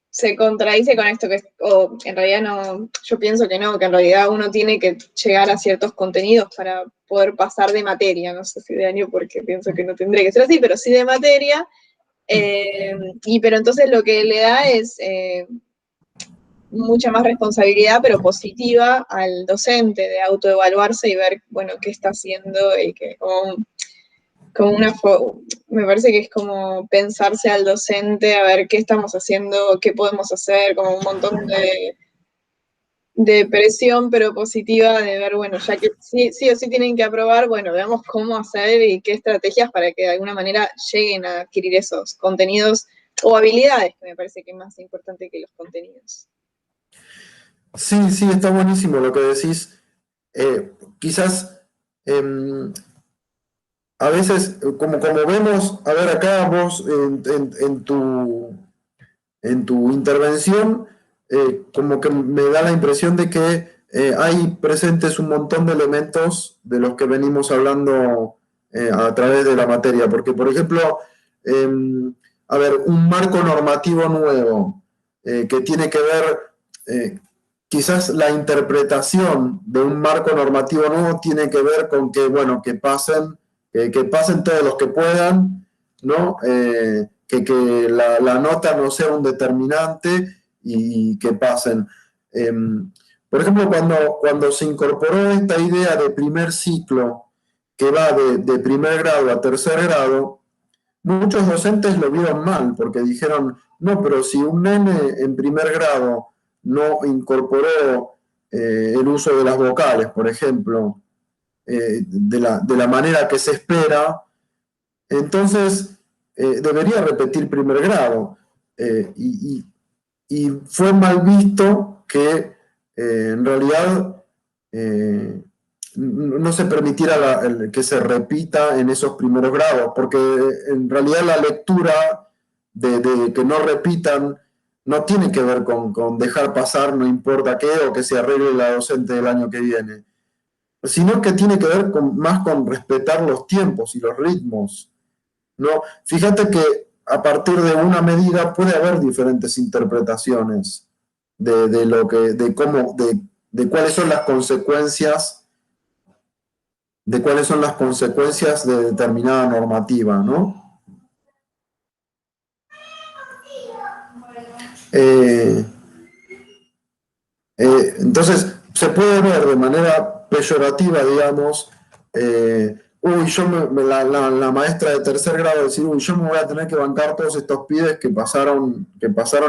se contradice con esto, o en realidad no, yo pienso que no, que en realidad uno tiene que llegar a ciertos contenidos para poder pasar de materia, no sé si de año porque pienso que no tendría que ser así, pero sí de materia, pero entonces lo que le da es mucha más responsabilidad, pero positiva al docente, de autoevaluarse y ver, bueno, qué está haciendo y que me parece que es como pensarse al docente, a ver qué estamos haciendo, qué podemos hacer, como un montón de presión, pero positiva, de ver, bueno, ya que sí o sí tienen que aprobar, bueno, veamos cómo hacer y qué estrategias para que de alguna manera lleguen a adquirir esos contenidos o habilidades, que me parece que es más importante que los contenidos. Sí, está buenísimo lo que decís. Quizás a veces, como vemos, a ver acá vos en tu intervención, como que me da la impresión de que hay presentes un montón de elementos de los que venimos hablando a través de la materia. Porque, por ejemplo, a ver, un marco normativo nuevo que tiene que ver, quizás la interpretación de un marco normativo nuevo tiene que ver con que, bueno, que pasen todos los que puedan, ¿no? Que la nota no sea un determinante y que pasen. Por ejemplo, cuando se incorporó esta idea de primer ciclo, que va de primer grado a tercer grado, muchos docentes lo vieron mal, porque dijeron, no, pero si un nene en primer grado no incorporó el uso de las vocales, por ejemplo, de la manera que se espera, entonces debería repetir primer grado. Y fue mal visto que en realidad no se permitiera que se repita en esos primeros grados, porque en realidad la lectura de que no repitan no tiene que ver con dejar pasar no importa qué o que se arregle la docente del año que viene, sino que tiene que ver más con respetar los tiempos y los ritmos, ¿no? Fíjate que a partir de una medida puede haber diferentes interpretaciones de cuáles son las consecuencias de determinada normativa, ¿no? Entonces, se puede ver de manera peyorativa, digamos, la maestra de tercer grado decir, uy, yo me voy a tener que bancar todos estos pibes que pasaron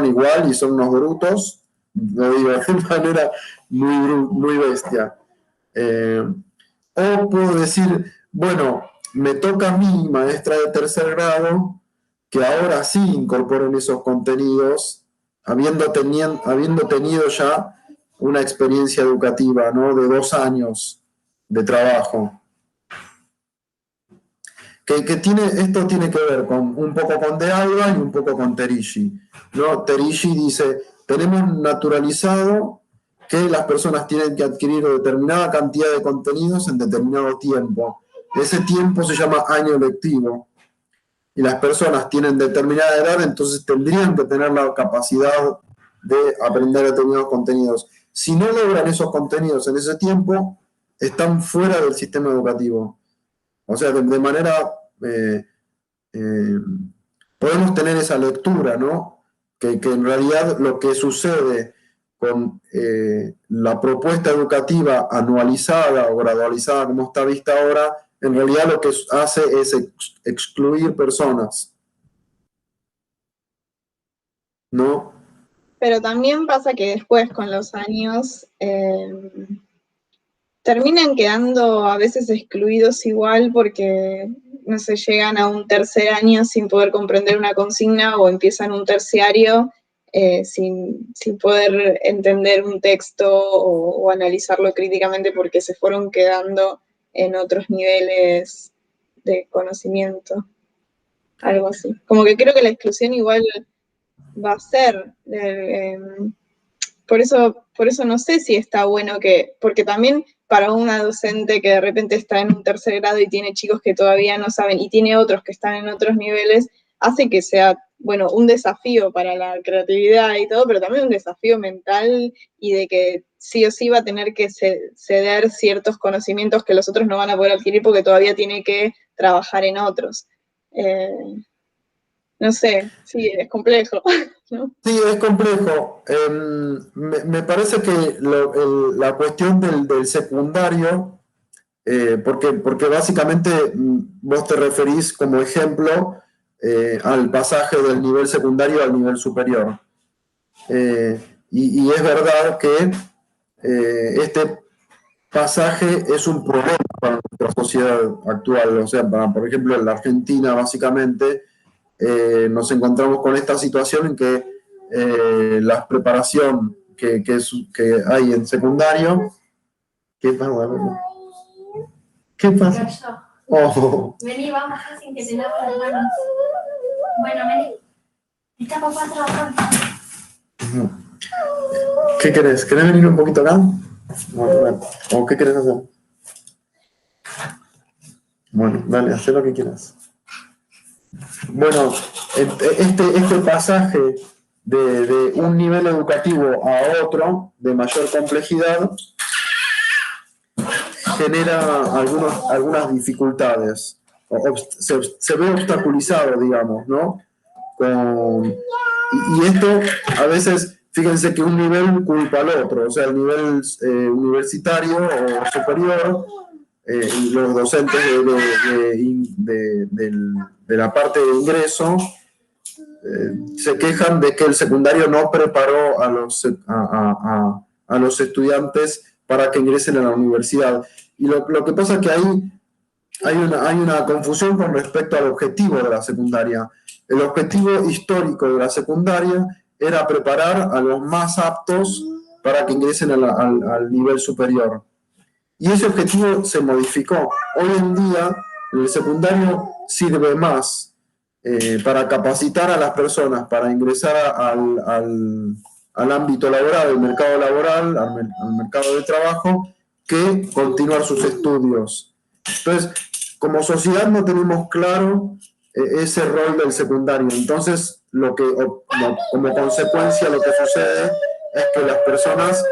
igual y son unos brutos, lo digo de manera muy bestia. O puedo decir, bueno, me toca a mí, maestra de tercer grado, que ahora sí incorporen esos contenidos, habiendo tenido ya una experiencia educativa, ¿no? De 2 años de trabajo. Esto tiene que ver un poco con De Alba y un poco con Terici, ¿no? Terici dice, tenemos naturalizado que las personas tienen que adquirir determinada cantidad de contenidos en determinado tiempo. Ese tiempo se llama año lectivo. Y las personas tienen determinada edad, entonces tendrían que tener la capacidad de aprender determinados contenidos. Si no logran esos contenidos en ese tiempo, están fuera del sistema educativo. O sea, de manera... podemos tener esa lectura, ¿no? Que en realidad lo que sucede con la propuesta educativa anualizada o gradualizada como está vista ahora, en realidad lo que hace es excluir personas, ¿no? Pero también pasa que después, con los años, terminan quedando a veces excluidos igual porque, no sé, llegan a un tercer año sin poder comprender una consigna o empiezan un terciario sin poder entender un texto o analizarlo críticamente porque se fueron quedando en otros niveles de conocimiento. Algo así. Como que creo que la exclusión igual va a ser. Por eso no sé si está bueno porque también para una docente que de repente está en un tercer grado y tiene chicos que todavía no saben y tiene otros que están en otros niveles, hace que sea, bueno, un desafío para la creatividad y todo, pero también un desafío mental y de que sí o sí va a tener que ceder ciertos conocimientos que los otros no van a poder adquirir porque todavía tiene que trabajar en otros. No sé, sí, es complejo, ¿no? Sí, es complejo. Me parece que la cuestión del secundario, porque básicamente vos te referís como ejemplo al pasaje del nivel secundario al nivel superior. Y es verdad que este pasaje es un problema para nuestra sociedad actual. O sea, por ejemplo, en la Argentina, básicamente, nos encontramos con esta situación en que la preparación que hay en secundario. ¿Qué pasa? ¿Qué pasa? Oh. Vení, vamos, sin que te lavo las manos. Bueno, vení. Está papá trabajando. ¿Qué querés? ¿Querés venir un poquito acá? Bueno. ¿O qué querés hacer? Bueno, dale, haz lo que quieras. Bueno, este pasaje de un nivel educativo a otro de mayor complejidad genera algunas dificultades. Se ve obstaculizado, digamos, ¿no? Y esto a veces, fíjense que un nivel culpa al otro, o sea, el nivel universitario o superior, los docentes de la parte de ingreso se quejan de que el secundario no preparó a los estudiantes para que ingresen a la universidad. Y lo que pasa es que ahí hay una confusión con respecto al objetivo de la secundaria. El objetivo histórico de la secundaria era preparar a los más aptos para que ingresen al nivel superior. Y ese objetivo se modificó. Hoy en día, el secundario sirve más para capacitar a las personas, para ingresar al ámbito laboral, al mercado laboral, al mercado de trabajo, que continuar sus estudios. Entonces, como sociedad no tenemos claro ese rol del secundario. Entonces, como consecuencia lo que sucede es que las personas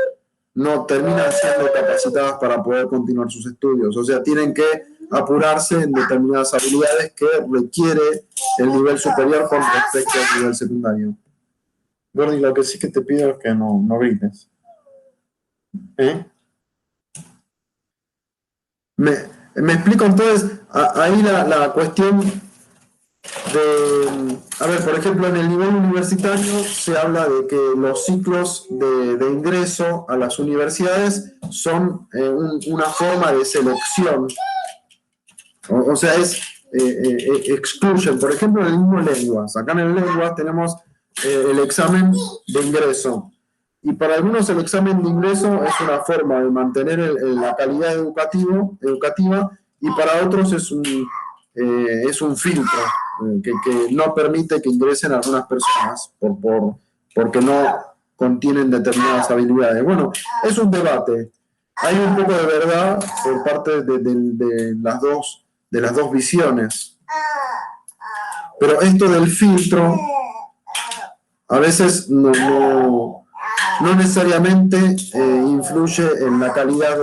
no terminan siendo capacitadas para poder continuar sus estudios. O sea, tienen que apurarse en determinadas habilidades que requiere el nivel superior con respecto al nivel secundario. Gordy, lo que sí que te pido es que no grites. Me explico entonces, ahí la cuestión de, a ver, por ejemplo, en el nivel universitario se habla de que los ciclos de ingreso a las universidades son una forma de selección, o sea, es exclusion. Por ejemplo, en el mismo lenguas, acá en el lenguas tenemos el examen de ingreso. Y para algunos el examen de ingreso es una forma de mantener la calidad educativa y para otros es un filtro que no permite que ingresen algunas personas porque contienen determinadas habilidades. Bueno, es un debate. Hay un poco de verdad por parte de las dos visiones. Pero esto del filtro a veces no necesariamente influye en la calidad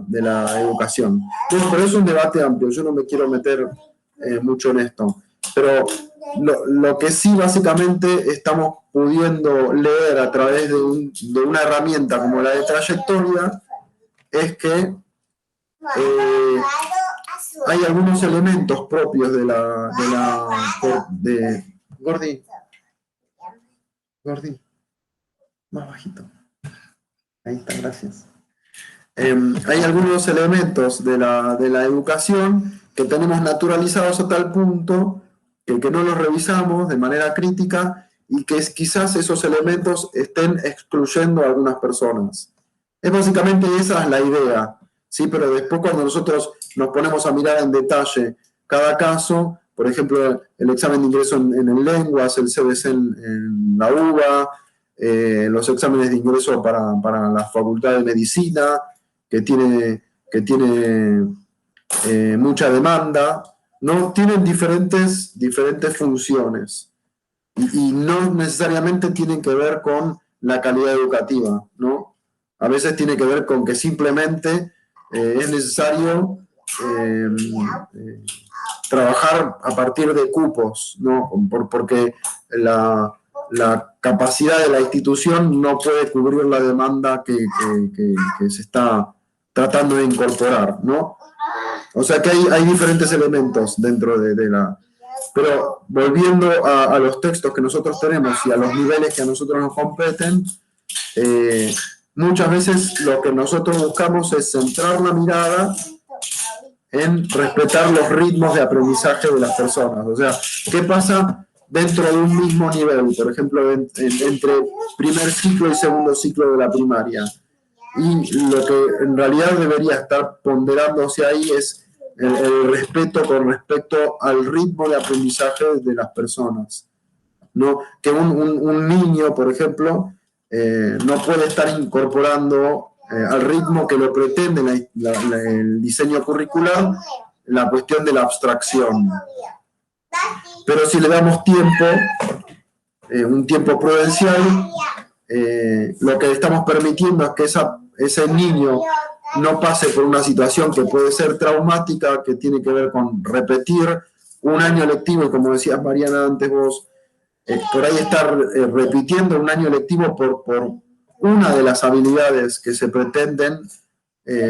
de la educación. Bueno, pero es un debate amplio, yo no me quiero meter mucho en esto. Pero lo que sí básicamente estamos pudiendo leer a través de una herramienta como la de trayectoria es que hay algunos elementos propios Gordi, más bajito. Ahí está, gracias. Hay algunos elementos de la educación que tenemos naturalizados a tal punto que no los revisamos de manera crítica y que quizás esos elementos estén excluyendo a algunas personas. Básicamente esa es la idea, ¿sí? Pero después cuando nosotros nos ponemos a mirar en detalle cada caso, por ejemplo, el examen de ingreso en lenguas, el CBC en la UBA, los exámenes de ingreso para la Facultad de Medicina, que tiene mucha demanda, ¿no? Tienen diferentes funciones y no necesariamente tienen que ver con la calidad educativa, ¿no? A veces tiene que ver con que simplemente es necesario trabajar a partir de cupos, ¿no? Porque la capacidad de la institución no puede cubrir la demanda que se está tratando de incorporar, ¿no? O sea que hay diferentes elementos dentro de la... Pero volviendo a los textos que nosotros tenemos y a los niveles que a nosotros nos competen, muchas veces lo que nosotros buscamos es centrar la mirada en respetar los ritmos de aprendizaje de las personas. O sea, ¿qué pasa dentro de un mismo nivel? Por ejemplo, entre primer ciclo y segundo ciclo de la primaria. Y lo que en realidad debería estar ponderándose ahí es el respeto con respecto al ritmo de aprendizaje de las personas, ¿no? Que un niño, por ejemplo, no puede estar incorporando al ritmo que lo pretende el diseño curricular la cuestión de la abstracción. Pero si le damos tiempo, un tiempo prudencial, lo que le estamos permitiendo es que ese niño no pase por una situación que puede ser traumática, que tiene que ver con repetir un año lectivo, y como decías, Mariana, antes vos, por ahí estar repitiendo un año lectivo por una de las habilidades que se pretenden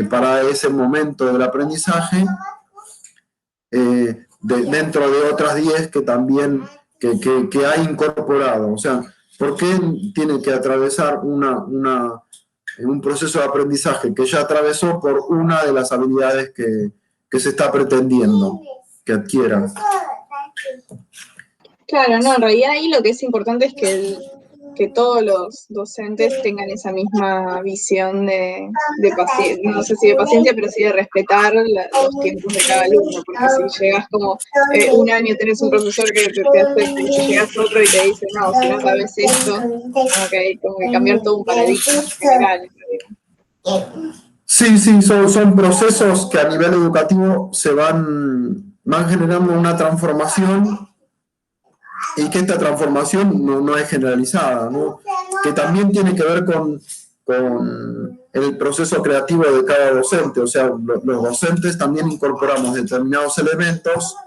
para ese momento del aprendizaje, dentro de otras 10 que también que ha incorporado. O sea, ¿por qué tiene que atravesar un proceso de aprendizaje que ya atravesó por una de las habilidades que se está pretendiendo que adquiera? Claro, no, en realidad ahí lo que es importante es que todos los docentes tengan esa misma visión de paciencia, no sé si de paciencia, pero sí de respetar los tiempos de cada alumno, porque si llegas como un año tenés un profesor que te hace, y si llegas otro y te dice, no, si no sabes esto, como que cambiar todo un paradigma en general. Sí, son procesos que a nivel educativo se van generando una transformación, y que esta transformación no es generalizada, ¿no? Que también tiene que ver con el proceso creativo de cada docente. O sea, los docentes también incorporamos determinados elementos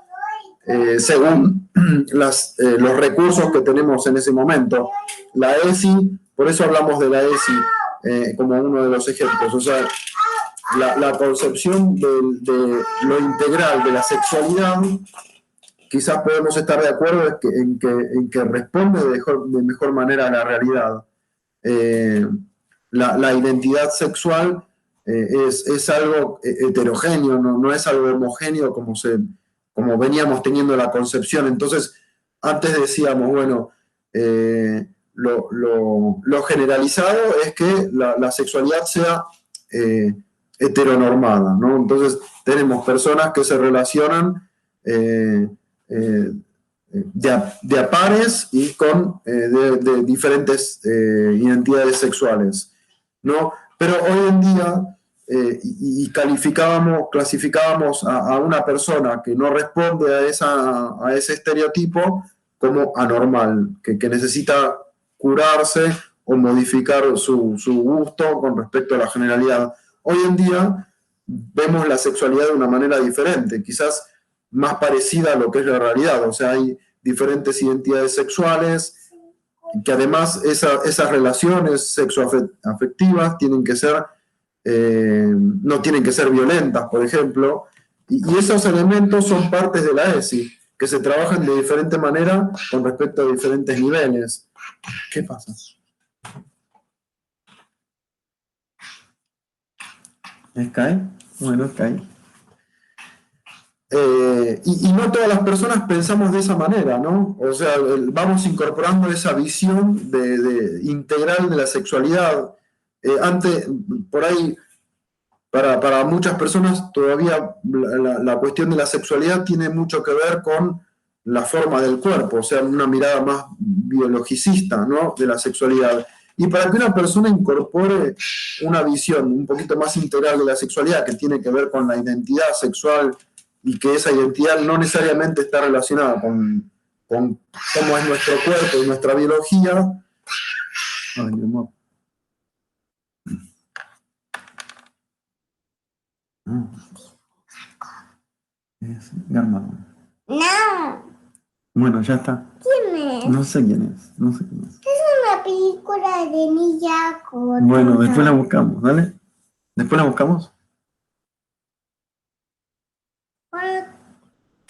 según los recursos que tenemos en ese momento. La ESI, por eso hablamos de la ESI como uno de los ejemplos. O sea, la concepción de lo integral de la sexualidad, quizás podemos estar de acuerdo en que responde de mejor manera a la realidad. La identidad sexual es algo heterogéneo, no es algo homogéneo como veníamos teniendo la concepción. Entonces, antes decíamos, bueno, lo generalizado es que la sexualidad sea heteronormada, ¿no? Entonces, tenemos personas que se relacionan de a pares y con de diferentes identidades sexuales, ¿no? Pero hoy en día, clasificábamos a una persona que no responde a ese estereotipo como anormal, que necesita curarse o modificar su gusto con respecto a la generalidad. Hoy en día vemos la sexualidad de una manera diferente, quizás más parecida a lo que es la realidad. O sea, hay diferentes identidades sexuales, que además esas relaciones sexoafectivas tienen que ser, no tienen que ser violentas, por ejemplo, y esos elementos son partes de la ESI, que se trabajan de diferente manera con respecto a diferentes niveles. ¿Qué pasa? ¿Cae? Bueno, cae. Y no todas las personas pensamos de esa manera, ¿no? O sea, vamos incorporando esa visión integral de la sexualidad. Antes, por ahí, para muchas personas todavía la cuestión de la sexualidad tiene mucho que ver con la forma del cuerpo, o sea, una mirada más biologicista, ¿no?, de la sexualidad. Y para que una persona incorpore una visión un poquito más integral de la sexualidad, que tiene que ver con la identidad sexual, y que esa identidad no necesariamente está relacionada con cómo es nuestro cuerpo y nuestra biología. Ay, mi amor. Garma. No. Bueno, ya está. ¿Quién es? No sé quién es. No sé quién es. Es una película de Miyako. Bueno, después la buscamos, ¿dale? ¿Después la buscamos?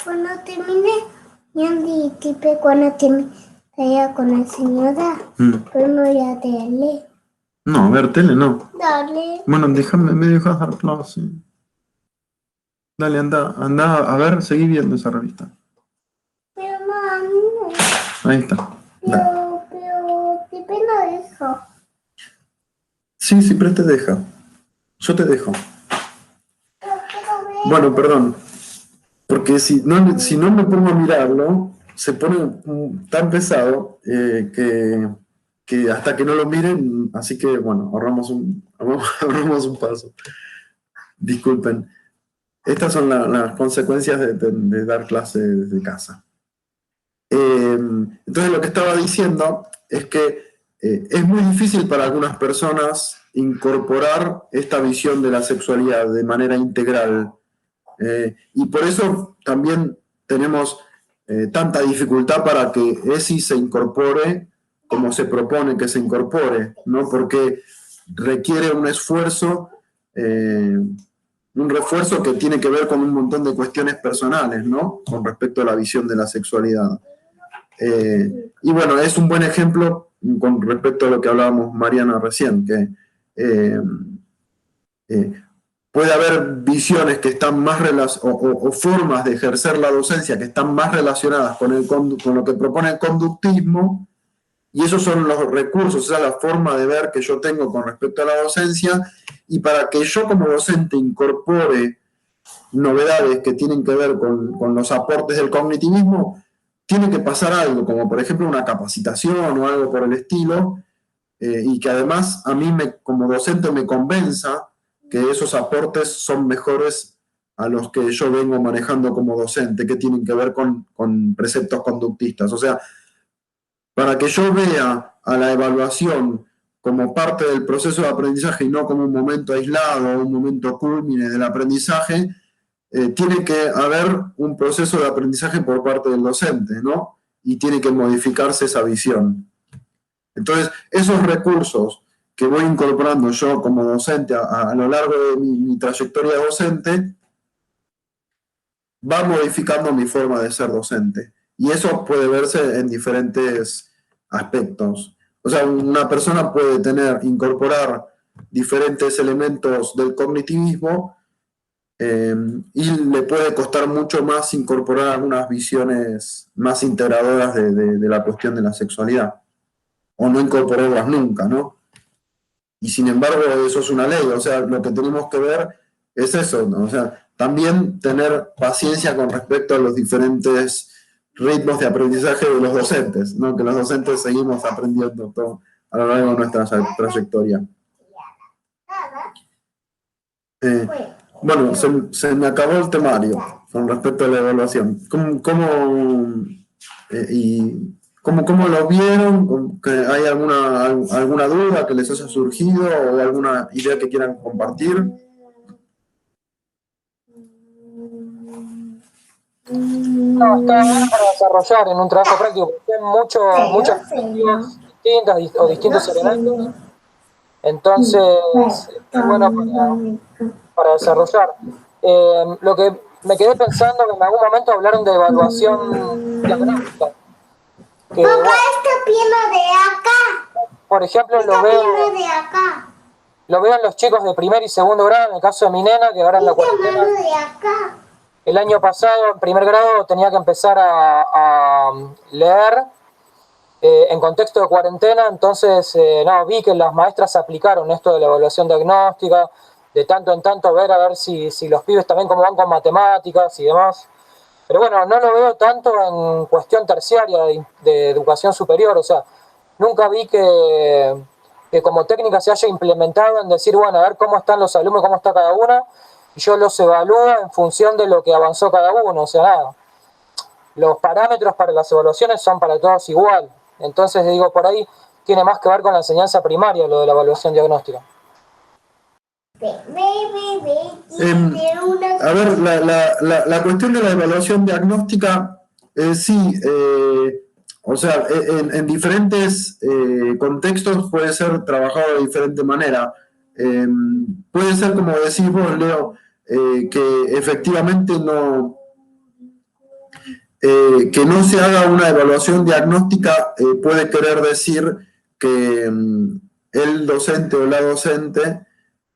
Cuando termine, Yandy, tipo, cuando termine con la señora, pues no voy a tele. No, ver tele no. Dale. Bueno, me dejas dar clase. Dale, anda a ver, seguí viendo esa revista. Pero no. Ahí está. Pero, tipo, no dejo. Sí, pero te deja. Yo te dejo. Bueno, perdón. Porque si no me pongo a mirarlo, se pone tan pesado que hasta que no lo miren, así que bueno, ahorramos un paso. Disculpen. Estas son las consecuencias de dar clase desde casa. Entonces lo que estaba diciendo es que es muy difícil para algunas personas incorporar esta visión de la sexualidad de manera integral. Y por eso también tenemos tanta dificultad para que ESI se incorpore como se propone que se incorpore, ¿no? Porque requiere un esfuerzo, un refuerzo que tiene que ver con un montón de cuestiones personales, ¿no?, con respecto a la visión de la sexualidad. Y bueno, es un buen ejemplo con respecto a lo que hablábamos Mariana recién, que puede haber visiones que están más o formas de ejercer la docencia que están más relacionadas con lo que propone el conductismo, y esos son los recursos, o sea, la forma de ver que yo tengo con respecto a la docencia, y para que yo como docente incorpore novedades que tienen que ver con los aportes del cognitivismo, tiene que pasar algo, como por ejemplo una capacitación o algo por el estilo, y que además a mí como docente me convenza que esos aportes son mejores a los que yo vengo manejando como docente, que tienen que ver con preceptos conductistas. O sea, para que yo vea a la evaluación como parte del proceso de aprendizaje y no como un momento aislado, un momento cúlmine del aprendizaje, tiene que haber un proceso de aprendizaje por parte del docente, ¿no? Y tiene que modificarse esa visión. Entonces, esos recursos que voy incorporando yo como docente a lo largo de mi trayectoria docente, va modificando mi forma de ser docente. Y eso puede verse en diferentes aspectos. O sea, una persona puede incorporar diferentes elementos del cognitivismo y le puede costar mucho más incorporar algunas visiones más integradoras de la cuestión de la sexualidad, o no incorporarlas nunca, ¿no? Y sin embargo, eso es una ley. O sea, lo que tenemos que ver es eso, ¿no? O sea, también tener paciencia con respecto a los diferentes ritmos de aprendizaje de los docentes, ¿no? Que los docentes seguimos aprendiendo todo a lo largo de nuestra trayectoria. Bueno, se me acabó el temario con respecto a la evaluación. ¿Cómo lo vieron? ¿Hay alguna duda que les haya surgido o alguna idea que quieran compartir? No, está bien para desarrollar en un trabajo práctico, porque hay muchas perspectivas distintas o distintos elementos. Entonces, es bueno para desarrollar. Lo que me quedé pensando, que en algún momento hablaron de evaluación diagnóstica. Que, Papá, esta pierna de acá. Por ejemplo, Esta pierna de acá. lo veo en los chicos de primer y segundo grado, en el caso de mi nena, que ahora en la Esta cuarentena. mano de acá. El año pasado, en primer grado, tenía que empezar a leer en contexto de cuarentena, entonces vi que las maestras aplicaron esto de la evaluación diagnóstica, de tanto en tanto ver a ver si los pibes también cómo van con matemáticas y demás. Pero bueno, no lo veo tanto en cuestión terciaria de educación superior, o sea, nunca vi que como técnica se haya implementado en decir, bueno, a ver cómo están los alumnos, cómo está cada uno, y yo los evalúo en función de lo que avanzó cada uno, o sea, nada. Los parámetros para las evaluaciones son para todos igual. Entonces, digo, por ahí tiene más que ver con la enseñanza primaria, lo de la evaluación diagnóstica. A ver, la cuestión de la evaluación diagnóstica, sí, o sea, en diferentes contextos puede ser trabajado de diferente manera. Puede ser, como decís vos, Leo, que efectivamente que no se haga una evaluación diagnóstica puede querer decir que el docente o la docente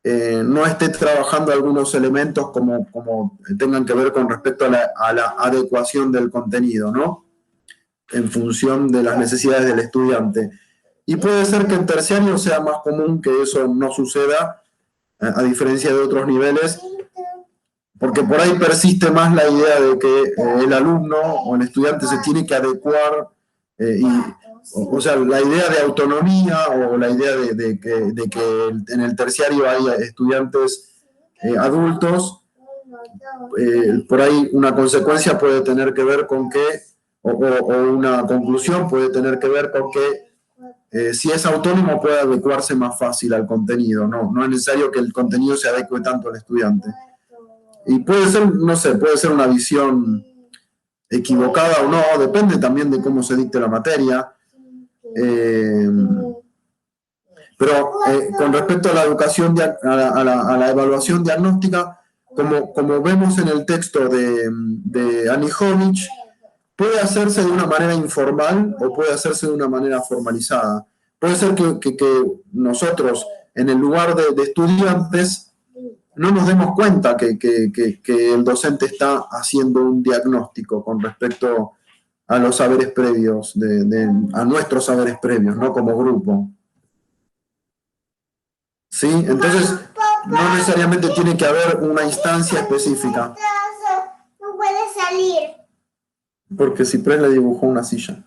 no esté trabajando algunos elementos como tengan que ver con respecto a la adecuación del contenido, ¿no? En función de las necesidades del estudiante. Y puede ser que en terciario sea más común que eso no suceda, a diferencia de otros niveles, porque por ahí persiste más la idea de que el alumno o el estudiante se tiene que adecuar, o sea, la idea de autonomía o la idea de que en el terciario hay estudiantes adultos, por ahí una consecuencia puede tener que ver con que, o una conclusión puede tener que ver con que si es autónomo puede adecuarse más fácil al contenido, no es necesario que el contenido se adecue tanto al estudiante. Y puede ser, no sé, puede ser una visión equivocada o no, depende también de cómo se dicte la materia. Pero con respecto a la educación, a la evaluación diagnóstica, como vemos en el texto de Anijovic, puede hacerse de una manera informal o puede hacerse de una manera formalizada. Puede ser que nosotros, en el lugar de estudiantes, no nos demos cuenta que el docente está haciendo un diagnóstico con respecto a los saberes previos, a nuestros saberes previos, ¿no? Como grupo. ¿Sí? Entonces, no necesariamente tiene que haber una instancia específica. No puede salir. Porque Ciprés le dibujó una silla.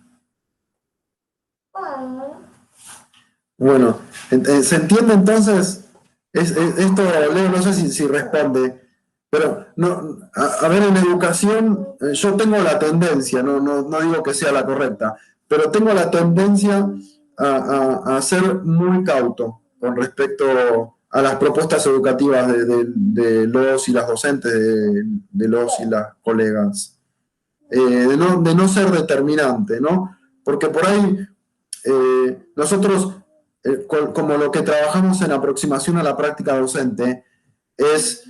Bueno, ¿se entiende entonces? Esto, Leo, no sé si responde, pero no, a ver, en educación yo tengo la tendencia, no digo que sea la correcta, pero tengo la tendencia a ser muy cauto con respecto a las propuestas educativas de los y las docentes, de los y las colegas, de no ser determinante, ¿no? Porque por ahí nosotros, como lo que trabajamos en aproximación a la práctica docente, es,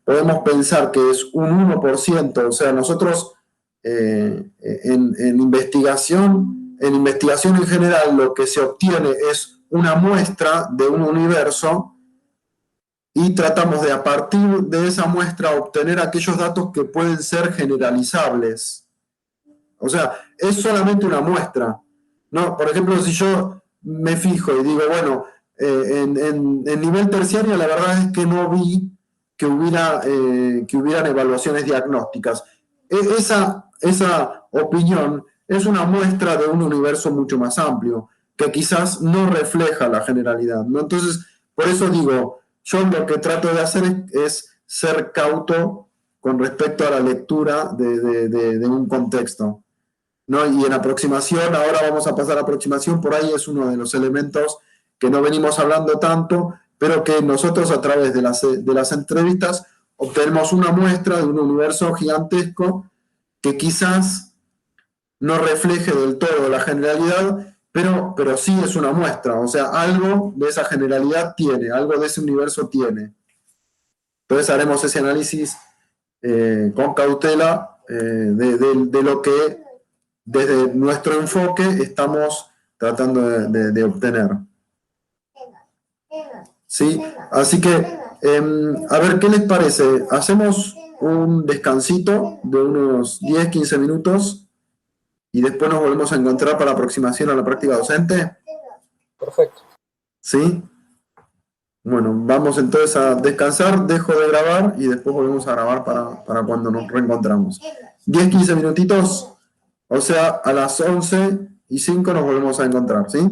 podemos pensar que es un 1%, o sea, nosotros en investigación en general lo que se obtiene es una muestra de un universo y tratamos de a partir de esa muestra obtener aquellos datos que pueden ser generalizables. O sea, es solamente una muestra, ¿no? Por ejemplo, si yo me fijo y digo, bueno, en nivel terciario la verdad es que no vi que hubieran evaluaciones diagnósticas. esa opinión es una muestra de un universo mucho más amplio, que quizás no refleja la generalidad, ¿no? Entonces, por eso digo, yo lo que trato de hacer es ser cauto con respecto a la lectura de un contexto, ¿no? Y en aproximación, ahora vamos a pasar a aproximación, por ahí es uno de los elementos que no venimos hablando tanto, pero que nosotros a través de las entrevistas obtenemos una muestra de un universo gigantesco que quizás no refleje del todo la generalidad, pero sí es una muestra, o sea, algo de esa generalidad tiene, algo de ese universo tiene. Entonces haremos ese análisis con cautela de lo que desde nuestro enfoque estamos tratando de obtener. ¿Sí? Así que, a ver, ¿qué les parece? Hacemos un descansito de unos 10-15 minutos y después nos volvemos a encontrar para la aproximación a la práctica docente. Perfecto. ¿Sí? Bueno, vamos entonces a descansar, dejo de grabar y después volvemos a grabar para cuando nos reencontramos. 10-15 minutitos, o sea, a las 11:05 nos volvemos a encontrar, ¿sí?